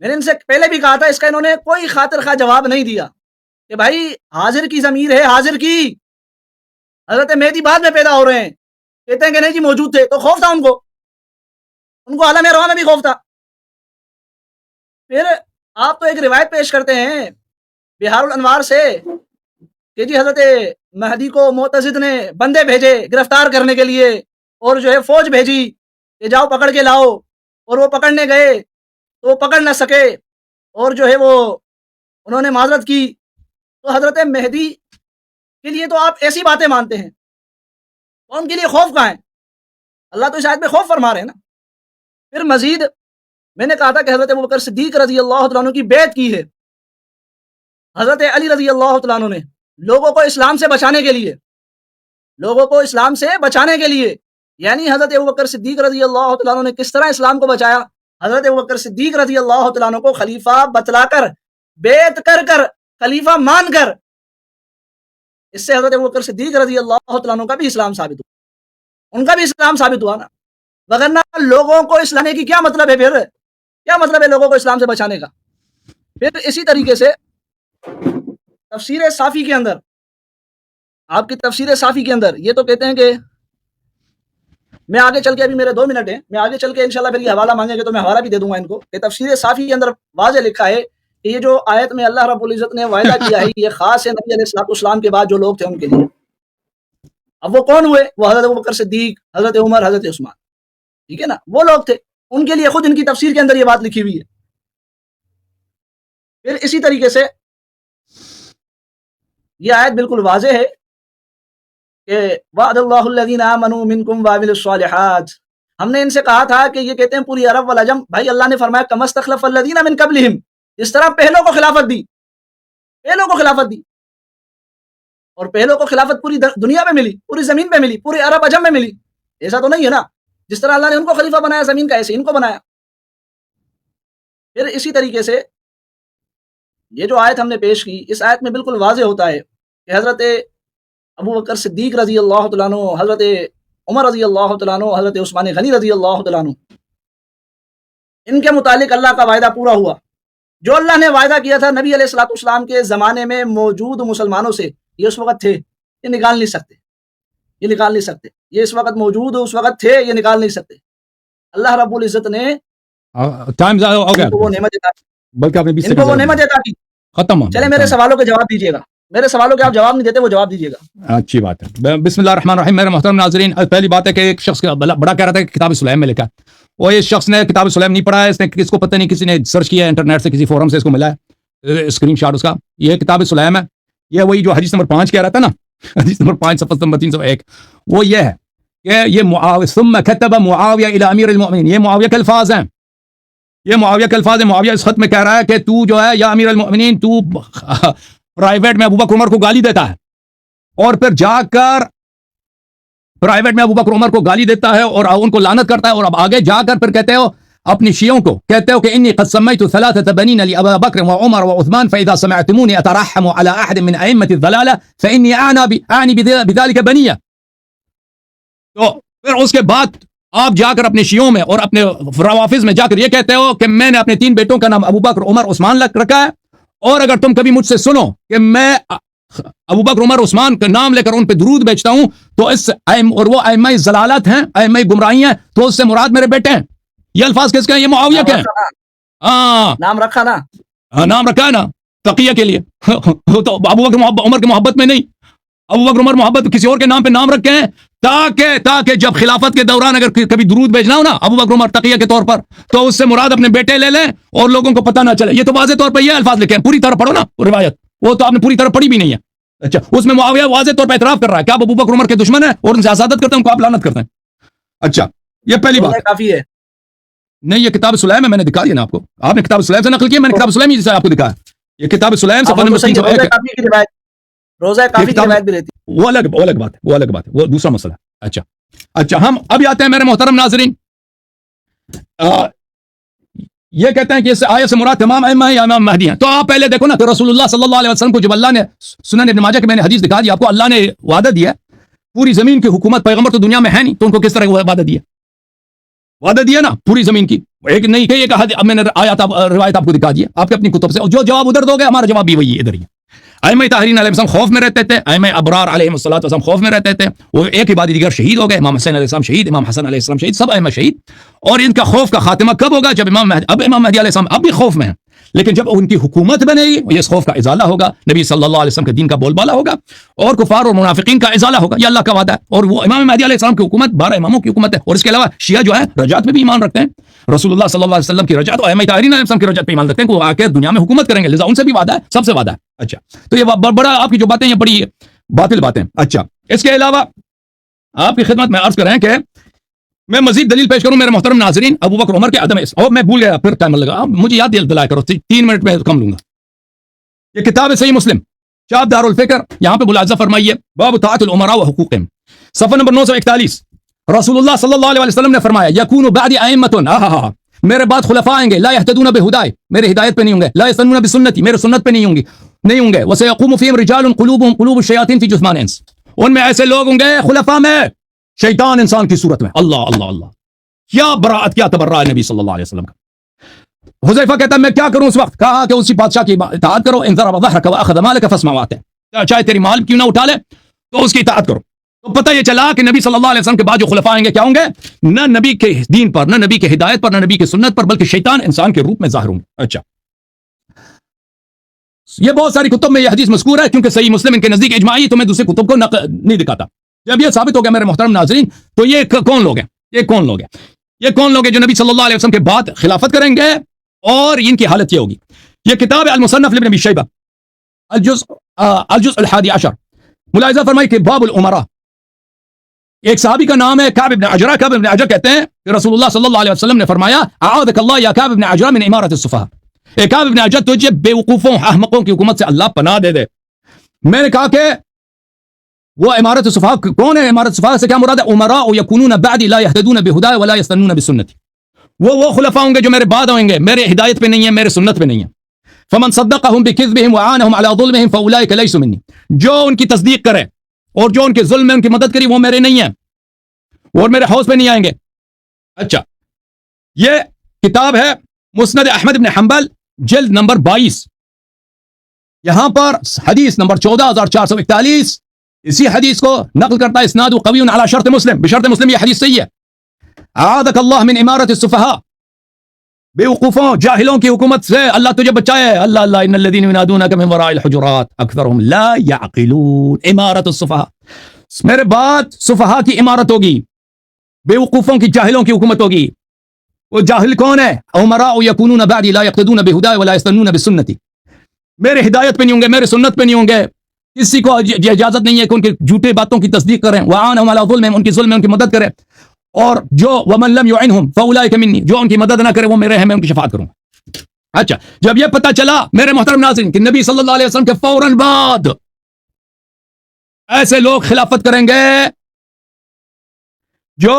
میں نے ان سے پہلے بھی کہا تھا, اس کا انہوں نے کوئی خاطر خواہ جواب نہیں دیا کہ بھائی حاضر کی ضمیر ہے, حاضر کی. حضرت مہدی بعد میں پیدا ہو رہے ہیں, کہتے ہیں کہ نہیں جی موجود تھے, تو خوف تھا ان کو عالم ارواح میں بھی خوف تھا. پھر آپ تو ایک روایت پیش کرتے ہیں بہار الانوار سے کہ جی حضرت مہدی کو معتضد نے بندے بھیجے گرفتار کرنے کے لیے, اور جو ہے فوج بھیجی کہ جاؤ پکڑ کے لاؤ, اور وہ پکڑنے گئے تو وہ پکڑ نہ سکے, اور جو ہے وہ انہوں نے معذرت کی. تو حضرت مہدی کے لیے تو آپ ایسی باتیں مانتے ہیں, تو ان کے لیے خوف کہاں ہے؟ اللہ تو اس آیت میں خوف فرما رہے ہیں نا. پھر مزید میں نے کہا تھا کہ حضرت ابوبکر صدیق رضی اللہ تعالیٰ عنہ کی بیعت کی ہے. حضرت علی رضی اللہ تعالیٰ عنہ نے لوگوں کو اسلام سے بچانے کے لیے, لوگوں کو اسلام سے بچانے کے لیے, یعنی حضرت ابوبکر صدیق رضی اللہ تعالیٰ عنہ نے کس طرح اسلام کو بچایا؟ حضرت ابوبکر صدیق رضی اللہ تعالیٰ عنہ کو خلیفہ بتلا کر, بیعت کر کر, خلیفہ مان کر, اس سے حضرت ابوبکر صدیق رضی اللہ تعالیٰ عنہ کا بھی اسلام ثابت ہوا, ان کا بھی اسلام ثابت ہوا نا. وگرنہ لوگوں کو اسلامی کی کیا مطلب ہے؟ پھر کیا مطلب ہے لوگوں کو اسلام سے بچانے کا؟ پھر اسی طریقے سے تفسیر صافی کے اندر, آپ کی تفسیر صافی کے اندر یہ تو کہتے ہیں کہ میں آگے چل کے, ابھی میرے 2 منٹ ہیں, میں آگے چل کے انشاءاللہ پھر یہ حوالہ مانگیں گے تو میں حوالہ بھی دے دوں گا ان کو, کہ تفسیر صافی کے اندر واضح لکھا ہے کہ یہ جو آیت میں اللہ رب العزت نے وعدہ کیا ہے یہ خاص ہے نبی علیہ السلام کے بعد جو لوگ تھے ان کے لیے. اب وہ کون ہوئے؟ وہ حضرت ابوبکر صدیق, حضرت عمر, حضرت عثمان, ٹھیک ہے نا, وہ لوگ تھے. ان کے لیے خود ان کی تفسیر کے اندر یہ بات لکھی ہوئی ہے. پھر اسی طریقے سے یہ آیت بالکل واضح ہے کہ وعد اللہ الذین آمنوا منکم وعملوا الصالحات. ہم نے ان سے کہا تھا کہ یہ کہتے ہیں پوری عرب والعجم, بھائی اللہ نے فرمایا کما استخلف الذین من قبلہم, اس طرح پہلوں کو خلافت دی, پہلوں کو خلافت دی, اور پہلوں کو خلافت پوری دنیا میں ملی, پوری زمین پہ ملی, پوری عرب عجم میں ملی. ایسا تو نہیں ہے نا, جس طرح اللہ نے ان کو خلیفہ بنایا زمین کا, ایسے ان کو بنایا. پھر اسی طریقے سے یہ جو آیت ہم نے پیش کی, اس آیت میں بالکل واضح ہوتا ہے کہ حضرت ابوبکر صدیق رضی اللہ تعالیٰ عنہ, حضرت عمر رضی اللہ تعالیٰ عنہ, حضرت عثمان غنی رضی اللہ تعالیٰ عنہ, ان کے متعلق اللہ کا وعدہ پورا ہوا. جو اللہ نے وعدہ کیا تھا نبی علیہ الصلوۃ والسلام کے زمانے میں موجود مسلمانوں سے, یہ اس وقت تھے, یہ نکال نہیں سکتے, یہ نکال نہیں سکتے, یہ اس وقت موجود, اس وقت تھے, یہ نکال نہیں سکتے. اللہ رب العزت نے وہ نعمت عطا کی, بلکہ آپ نے ان کو وہ نعمت عطا کی. ختم. چلے میرے سوالوں کے جواب دیجیے گا, میرے سوالوں کے آپ جواب نہیں دیتے, وہ جواب دیجیے گا. اچھی بات ہے. بسم اللہ الرحمن الرحیم. میرے محترم ناظرین, پہلی بات ہے کہ ایک شخص بڑا کہہ رہا تھا کہ کتاب سلیم میں لکھا, اور اس شخص نے کتاب سلیم نہیں پڑھا ہے, اس نے کس کو پتہ نہیں, کسی نے سرچ کیا انٹرنیٹ سے, کسی فورم سے اس کو ملا ہے اسکرین شاٹ اس کا. یہ کتاب سلیم ہے, یہ وہی جو حدیث نمبر 5 کہہ رہا تھا نا, حدیث نمبر 5 صفحہ نمبر 301, وہ یہ ہے کہ یہ ثم كتب معاویہ الى امیر المؤمنین, یہ معاویہ کے الفاظ ہیں, یہ معاویہ کے الفاظ ہیں. معاویہ اس خط میں کہہ رہا ہے کہ تو جو ہے یا امیر المؤمنین, تو پرائیویٹ میں ابوبکر عمر کو گالی دیتا ہے, اور پھر جا کر پرائیویٹ میں ابو بکر عمر کو گالی دیتا ہے اور ان کو لعنت کرتا ہے, اور اب آگے جا کر پھر کہتے ہو اپنی شیعوں کو, کہتے ہو کہ انی قد سمیت ثلاثة بنین لأبا بکر وعمر وعثمان فإذا سمعتموني أترحم على أحد من أئمة الضلالة فإني أعني بذلك بنية. تو پھر اس کے بعد آپ جا کر اپنے شیعوں میں اور اپنے روافظ میں جا کر یہ کہتے ہو کہ میں نے اپنے 3 بیٹوں کا نام ابو بکر عمر عثمان رکھا ہے, اور اگر تم کبھی مجھ سے سنو کہ میں ابو بکر عمر عثمان کا نام لے کر ان پہ درود بیچتا ہوں تو اس اور وہ ائمہ ضلالت ہیں, ائمہ گمراہی ہیں, تو اس سے مراد میرے بیٹے ہیں. یہ الفاظ کس کے ہیں؟ یہ معاویہ کے ہیں. ہاں نام رکھا نا, نام رکھا ہے نا تقیہ کے لیے. تو ابو بکر عمر کے محبت میں نہیں, ابو بکر عمر محبت کسی اور کے نام پہ نام رکھے ہیں تاکہ جب خلافت کے دوران اگر کبھی درود بھیجنا ہو نا ابو بکر عمر تقیہ کے طور پر, تو اس سے مراد اپنے بیٹے لے لیں اور لوگوں کو پتہ نہ چلے. یہ تو واضح طور پہ یہ الفاظ لکھے ہیں, پوری طرح پڑھو نا روایت, وہ تو آپ نے پوری طرح پڑھی بھی نہیں ہے. اچھا, اس میں معاویہ واضح طور پہ اعتراف کر رہا ہے کہ آپ ابو بکر عمر کے دشمن ہیں اور ان سے حسادت کرتے ہیں, ان کو آپ لعنت کرتے ہیں. اچھا, یہ پہلی بات کافی ہے. نہیں, یہ کتاب سلیم ہے, میں نے دکھا دیا نا آپ کو. آپ نے کتاب سلیم سے نقل کیا, میں نے کتاب سلیم ہی سے آپ کو دکھایا. یہ کتاب سلیم صفحہ نمبر 301 روزہ کافی کی روایت بھی رہتی ہے. وہ الگ بات ہے, وہ دوسرا مسئلہ ہے. اچھا, ہم ابھی آتے ہیں میرے محترم ناظرین. یہ کہتے ہیں کہ اس آیت سے مراد تمام ائمہ ہیں یا امام مہدی ہیں. تو آپ پہلے دیکھو نا کہ رسول اللہ صلی اللہ علیہ وسلم کو جب اللہ نے سنن ابن ماجہ کے میں نے حدیث دکھا دی آپ کو, اللہ نے وعدہ دیا پوری زمین کی حکومت, پیغمبر تو دنیا میں ہے نہیں, تو ان کو کس طرح وعدہ دیا نا پوری زمین کی. ایک نہیں کہ یہ کہا اب میں نے روایت آپ کو دکھا دیا آپ کے اپنی کتب سے, جو جواب ادھر دو گے ہمارا جواب بھی وہی ادھر ہی ہے. ائمہ طاہرین علیہ السلام خوف میں رہتے تھے, ائمہ ابرار علیہ السلام خوف میں رہتے تھے, وہ ایک ہی بعد دیگر شہید ہو گئے. امام حسین علیہ السلام شہید, امام حسن علیہ السلام شہید, سب ائمہ شہید. اور ان کا خوف کا خاتمہ کب ہوگا؟ جب امام مہدی علیہ السلام اب بھی خوف میں ہیں, لیکن جب ان کی حکومت بنے گی یہ اس خوف کا ازالہ ہوگا, نبی صلی اللہ علیہ وسلم کے دین کا بول بالا ہوگا, اور کفار اور منافقین کا ازالہ ہوگا. یہ اللہ کا وعدہ ہے. اور وہ امام مہدی علیہ السلام کی حکومت 12 اماموں کی حکومت ہے. اور اس کے علاوہ شیعہ جو ہے رجعت پہ بھی ایمان رکھتے ہیں, رسول اللہ صلی اللہ علیہ وسلم کی رجعت اور ائمہ طاہرین علیہ السلام کی رجعت پہ ایمان رکھتے ہیں کہ وہ آ کے دنیا میں حکومت کریں گے, لذا ان سے بھی وعدہ ہے, سب سے وعدہ ہے. اچھا, تو یہ بڑا آپ کی جو باتیں یہ بڑی باطل باتیں. اچھا, اس کے علاوہ آپ کی خدمت میں عرض کریں کہ میں مزید دلیل پیش کروں میرے محترم ناظرین ابو بکر عمر کے عدم اور میں بھول گیا, پھر ٹائم لگا, مجھے یاد دلایا کرو, 3 منٹ میں کم لوں گا. یہ کتاب ہے صحیح مسلم, چاپ دار الفکر, یہاں پہ ملاحظہ فرمائیے باب طاعت الامراء و حقوقهم, صفحہ نمبر 941. رسول اللہ صلی اللہ علیہ وسلم نے فرمایا یکون بعد ائمۃ, میرے بعد خلفاء آئیں گے, لا يهتدون بہدائے, میرے ہدایت پہ نہیں ہوں گے, لا يستنون بسنتی, میرے سنت پہ نہیں ہوں گے, وسيقوم فيهم رجال قلوبهم قلوب الشياطين في جثمان انس, ان میں ایسے لوگ ہوں گے خلفاء میں شیطان انسان کی صورت میں. اللہ اللہ اللہ, کیا براءت, کیا تبرع ہے نبی صلی اللہ علیہ وسلم کا. حذیفہ کہتا ہے میں کیا کروں اس وقت, کہا کہ اسی بادشاہ کی اطاعت کرو, ان ضرب ظهرك واخذ مالك فاسمع واطع, چاہے تیری مال کیوں نہ اٹھا لے تو اس کی اطاعت کرو. تو پتہ یہ چلا کہ نبی صلی اللہ علیہ وسلم کے بعد جو خلفاء آئیں گے کیا ہوں گے, نہ نبی کے دین پر, نہ نبی کے ہدایت پر, نہ نبی کے سنت پر, بلکہ شیطان انسان کے روپ میں ظاہر ہوں گے. اچھا, یہ بہت ساری کتب میں یہ حدیث مذکور ہے, کیونکہ صحیح مسلم ان کے نزدیک اجماعی, تو میں دوسری کتب کو نہیں دکھاتا. جب یہ ثابت ہو گیا میرے محترم ناظرین, تو یہ کون لوگ ہیں, یہ کون لوگ ہیں جو نبی صلی اللہ علیہ وسلم کے بعد خلافت کریں گے, اور ان کی حالت یہ ہوگی. یہ کتاب ہے المصنف لابن ابی شیبہ, الجزء الحادی عشر. ملاحظہ فرمائی کہ باب الامراء, ایک صحابی کا نام ہے کعب بن عجرہ. کعب بن عجرہ کہتے ہیں کہ رسول اللہ صلی اللہ علیہ وسلم نے فرمایا اعاذک اللہ یا کعب بن عجرہ من امارۃ السفہاء, اے کعب بن عجرہ تجھے بے وقوفوں احمقوں کی حکومت سے اللہ پناہ دے دے. میں نے کہا کہ وہ امارت السفہاء کون ہے, امارت السفہاء سے کیا مراد ہے؟ امراء یکونون بعدی لا يهتدون بہدای ولا يستنون بسنتی, وہ خلفاء ہوں گے جو میرے بعد آئیں گے, میرے ہدایت پہ نہیں ہیں, میرے سنت پہ نہیں ہیں. فمن صدقهم بكذبهم وعانهم على ظلمهم فاولئك ليسوا مني, جو ان کی تصدیق کرے اور جو ان کے ظلم میں ان کی مدد کری وہ میرے نہیں ہیں اور میرے حوض پہ نہیں آئیں گے. اچھا, یہ کتاب ہے مسند احمد بن حنبل جلد نمبر 22, یہاں پر حدیث نمبر 14441, اسی حدیث کو نقل کرتا ہے اسناد قوی علی شرط مسلم, بشرط مسلم یہ حدیث صحیح ہے. اعاذک اللہ من امارت السفہاء, بے وقوفوں جاہلوں کی حکومت سے اللہ تجھے بچائے. اللہ اللہ, ان الذین ینادونک من وراء الحجرات اکثرهم لا یعقلون. امارت السفہاء, میرے بعد سفہاء کی امارت ہوگی, بے وقوفوں کی جاہلوں کی حکومت ہوگی. وہ جاہل کون ہے؟ امراء یکونون بعدی لا یقتدون بہدای ولا یستنون بسنتی, میرے ہدایت پہ نہیں ہوں گے, میرے سنت پہ نہیں ہوں گے, کسی کو اجازت نہیں ہے کہ ان کے جھوٹے باتوں کی تصدیق کریں. وعانہم علی ظلمہم, ان کی ظلم میں ان کی مدد کرے. اور جو ومن لم يعنهم فاولئک منی, جو ان کی مدد نہ کرے وہ میرے ہیں, میں ان کی شفاعت کروں. اچھا, جب یہ پتہ چلا میرے محترم ناظرین کہ نبی صلی اللہ علیہ وسلم کے فوراً بعد ایسے لوگ خلافت کریں گے جو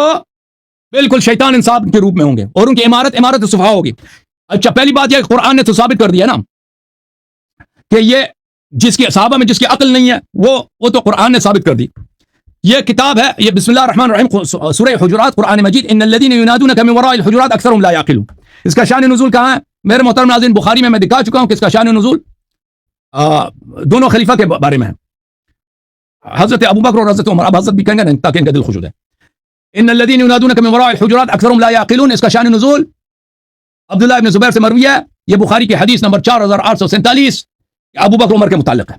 بالکل شیطان انصاف کے روپ میں ہوں گے اور ان کی عمارت صفحہ ہوگی. اچھا پہلی بات یہ قرآن نے تو ثابت کر دیا نا کہ یہ جس کی صحابہ میں جس کی عقل نہیں ہے وہ تو قرآن نے ثابت کر دی. یہ کتاب ہے, یہ بسم اللہ الرحمن الرحیم سورہ حجرات قرآن مجید. ان الذين ينادونك من وراء الحجرات اکثرهم لا يعقلون. اس کا شان نزول کہاں ہے میرے محترم ناظرین؟ بخاری میں دکھا چکا ہوں کہ اس کا شان نزول دونوں خلیفہ کے بارے میں ہے, حضرت ابوبکر اور حضرت عمر. اب حضرت بھی کہیں گے تاکہ ان کا دل خوش ہو جائے. ان الذين ينادونك من وراء الحجرات اکثرهم لا يعقلون. اس کا شان نزول عبداللہ ابن زبیر سے مروی ہے. یہ بخاری کی حدیث نمبر 4847 ابو بکر عمر کے متعلق ہے.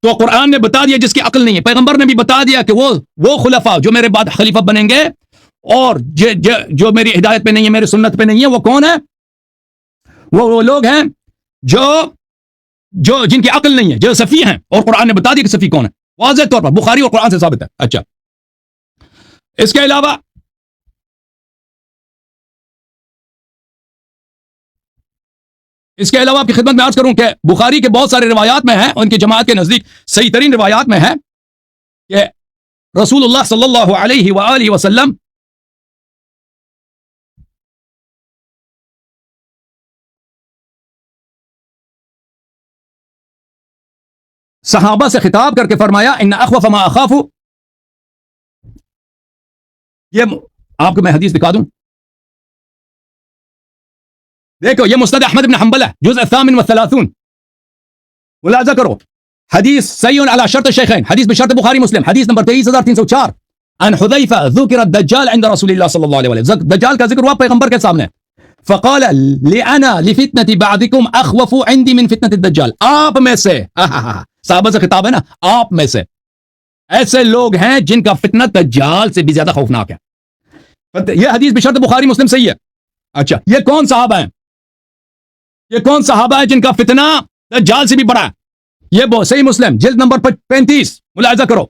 تو قرآن نے بتا دیا جس کی عقل نہیں ہے, پیغمبر نے بھی بتا دیا کہ وہ خلفاء جو میرے بعد خلیفہ بنیں گے اور جو میری ہدایت پہ نہیں ہے, میری سنت پہ نہیں ہے, وہ کون ہے؟ وہ لوگ ہیں جو جن کی عقل نہیں ہے, جو سفی ہیں. اور قرآن نے بتا دیا کہ سفی کون ہے, واضح طور پر بخاری اور قرآن سے ثابت ہے. اچھا اس کے علاوہ آپ کی خدمت میں عرض کروں کہ بخاری کے بہت سارے روایات میں ہیں, ان کی جماعت کے نزدیک صحیح ترین روایات میں ہے کہ رسول اللہ صلی اللہ علیہ وآلہ وسلم صحابہ سے خطاب کر کے فرمایا ان اخوف ما اخاف. یہ آپ کو میں حدیث دکھا دوں, دیکھو یہ مسند احمد بن حنبل ہے, جزء 38 ملاحظہ کرو. حدیث صحیح علی شرط الشیخین, حدیث بشرط بخاری مسلم, حدیث نمبر 23304 عن حذیفہ ذکر الدجال عند رسول اللہ صلی اللہ علیہ وسلم. دجال کا ذکر ہوا پیغمبر کے سامنے. فقال لأنا لفتنة بعضكم اخوف عندي من فتنة الدجال. آپ میں سے, صحابہ سے خطاب ہے نا, آپ میں سے ایسے لوگ ہیں جن کا فتنہ دجال سے بھی زیادہ خوفناک ہے. یہ حدیث بشرط بخاری مسلم صحیح ہے. اچھا یہ کون صحابہ ہیں؟ یہ کون صحابہ ہے جن کا فتنہ دجال سے بھی بڑا ہے؟ یہ صحیح مسلم جلد نمبر 35 ملاحظہ کرو.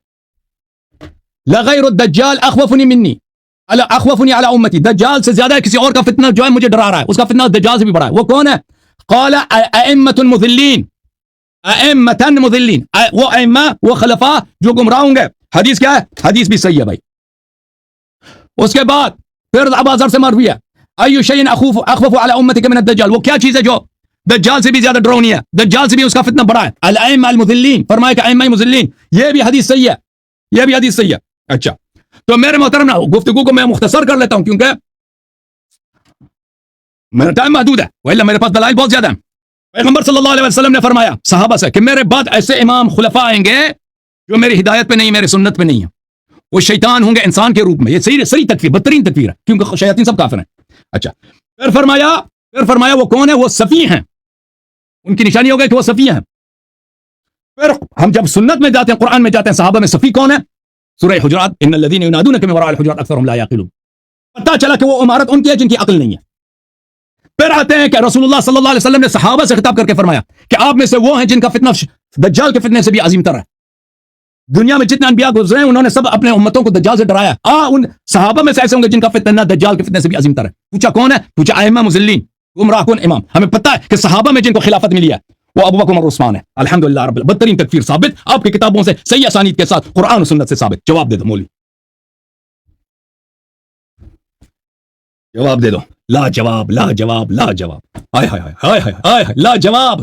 لغیر الدجال اخوفنی منی اخوفنی علی امتی. دجال سے زیادہ کسی اور کا فتنہ جو ہے مجھے ڈرا رہا ہے, اس کا فتنہ دجال سے بھی بڑا ہے. وہ کون ہے؟ قال ائمۃ مضلین, ائمۃ مضلین, وہ ائمہ وہ خلفاء جو گمراہ ہوں گے. حدیث کیا ہے؟ حدیث بھی صحیح ہے بھائی. اس کے بعد پھر ابو ذر سے مروی ہے ای شیء اخوف علی امتک من الدجال. وہ کیا چیز ہے جو دجال سے بھی زیادہ ڈراؤنی ہے, دجال سے بھی اس کا فتنہ بڑا ہے؟ الائمہ المضلین, فرمایا کہ ائمہ مضلین. یہ بھی حدیث صحیح ہے, یہ بھی حدیث صحیح ہے. اچھا تو میرے محترم گفتگو کو میں مختصر کر لیتا ہوں کیونکہ میرا ٹائم محدود ہے, وإلا میرے پاس دلائل بہت زیادہ ہیں. پیغمبر صلی اللہ علیہ وسلم نے فرمایا صحابہ سے کہ میرے بعد ایسے امام خلفاء آئیں گے جو میری ہدایت پہ نہیں, میری سنت پہ نہیں ہے. وہ شیطان ہوں گے انسان کے روپ میں. یہ صحیح تکفیر, بدترین تکفیر ہے کیونکہ شیاطین سب کافر ہیں. اچھا پھر فرمایا وہ کون ہے؟ وہ صفی ہیں. ان کی نشانی ہو گئی کہ وہ صفی ہیں. پھر ہم جب سنت میں جاتے ہیں, قرآن میں جاتے ہیں, صحابہ میں صفی کون ہے؟ سورہ حجرات ان الذين ينادونك من وراء الحجرات اکثرهم لا يعقلون. پتہ چلا کہ وہ عمارت ان کی ہے جن کی عقل نہیں ہے. پھر آتے ہیں کہ رسول اللہ صلی اللہ علیہ وسلم نے صحابہ سے خطاب کر کے فرمایا کہ آپ میں سے وہ ہیں جن کا فتنہ دجال کے فتنے سے بھی عظیم تر ہے. دنیا میں جتنے انبیاء گزرے ہیں انہوں نے سب اپنے امتوں کو دجال سے ڈرایا. ان صحابہ میں سے ایسے ہوں گے جن کا فتنہ دجال کے فتنے سے بھی عظیم تر ہے. پوچھا کون ہے؟ پوچھا ائمہ مضلین, گمراہ کن امام. ہمیں پتہ ہے کہ صحابہ میں جن کو خلافت ملی ہے وہ ابو بکر عمر عثمان ہے. الحمدللہ رب العالمین. بدترین تکفیر ثابت آپ کی کتابوں سے صحیح اسانید کے ساتھ, قرآن و سنت سے ثابت. جواب دے دو مولوی, جواب دے دو. لا جواب, لا جواب, لا جواب. ہائے ہائے ہائے ہائے ہائے, لا جواب.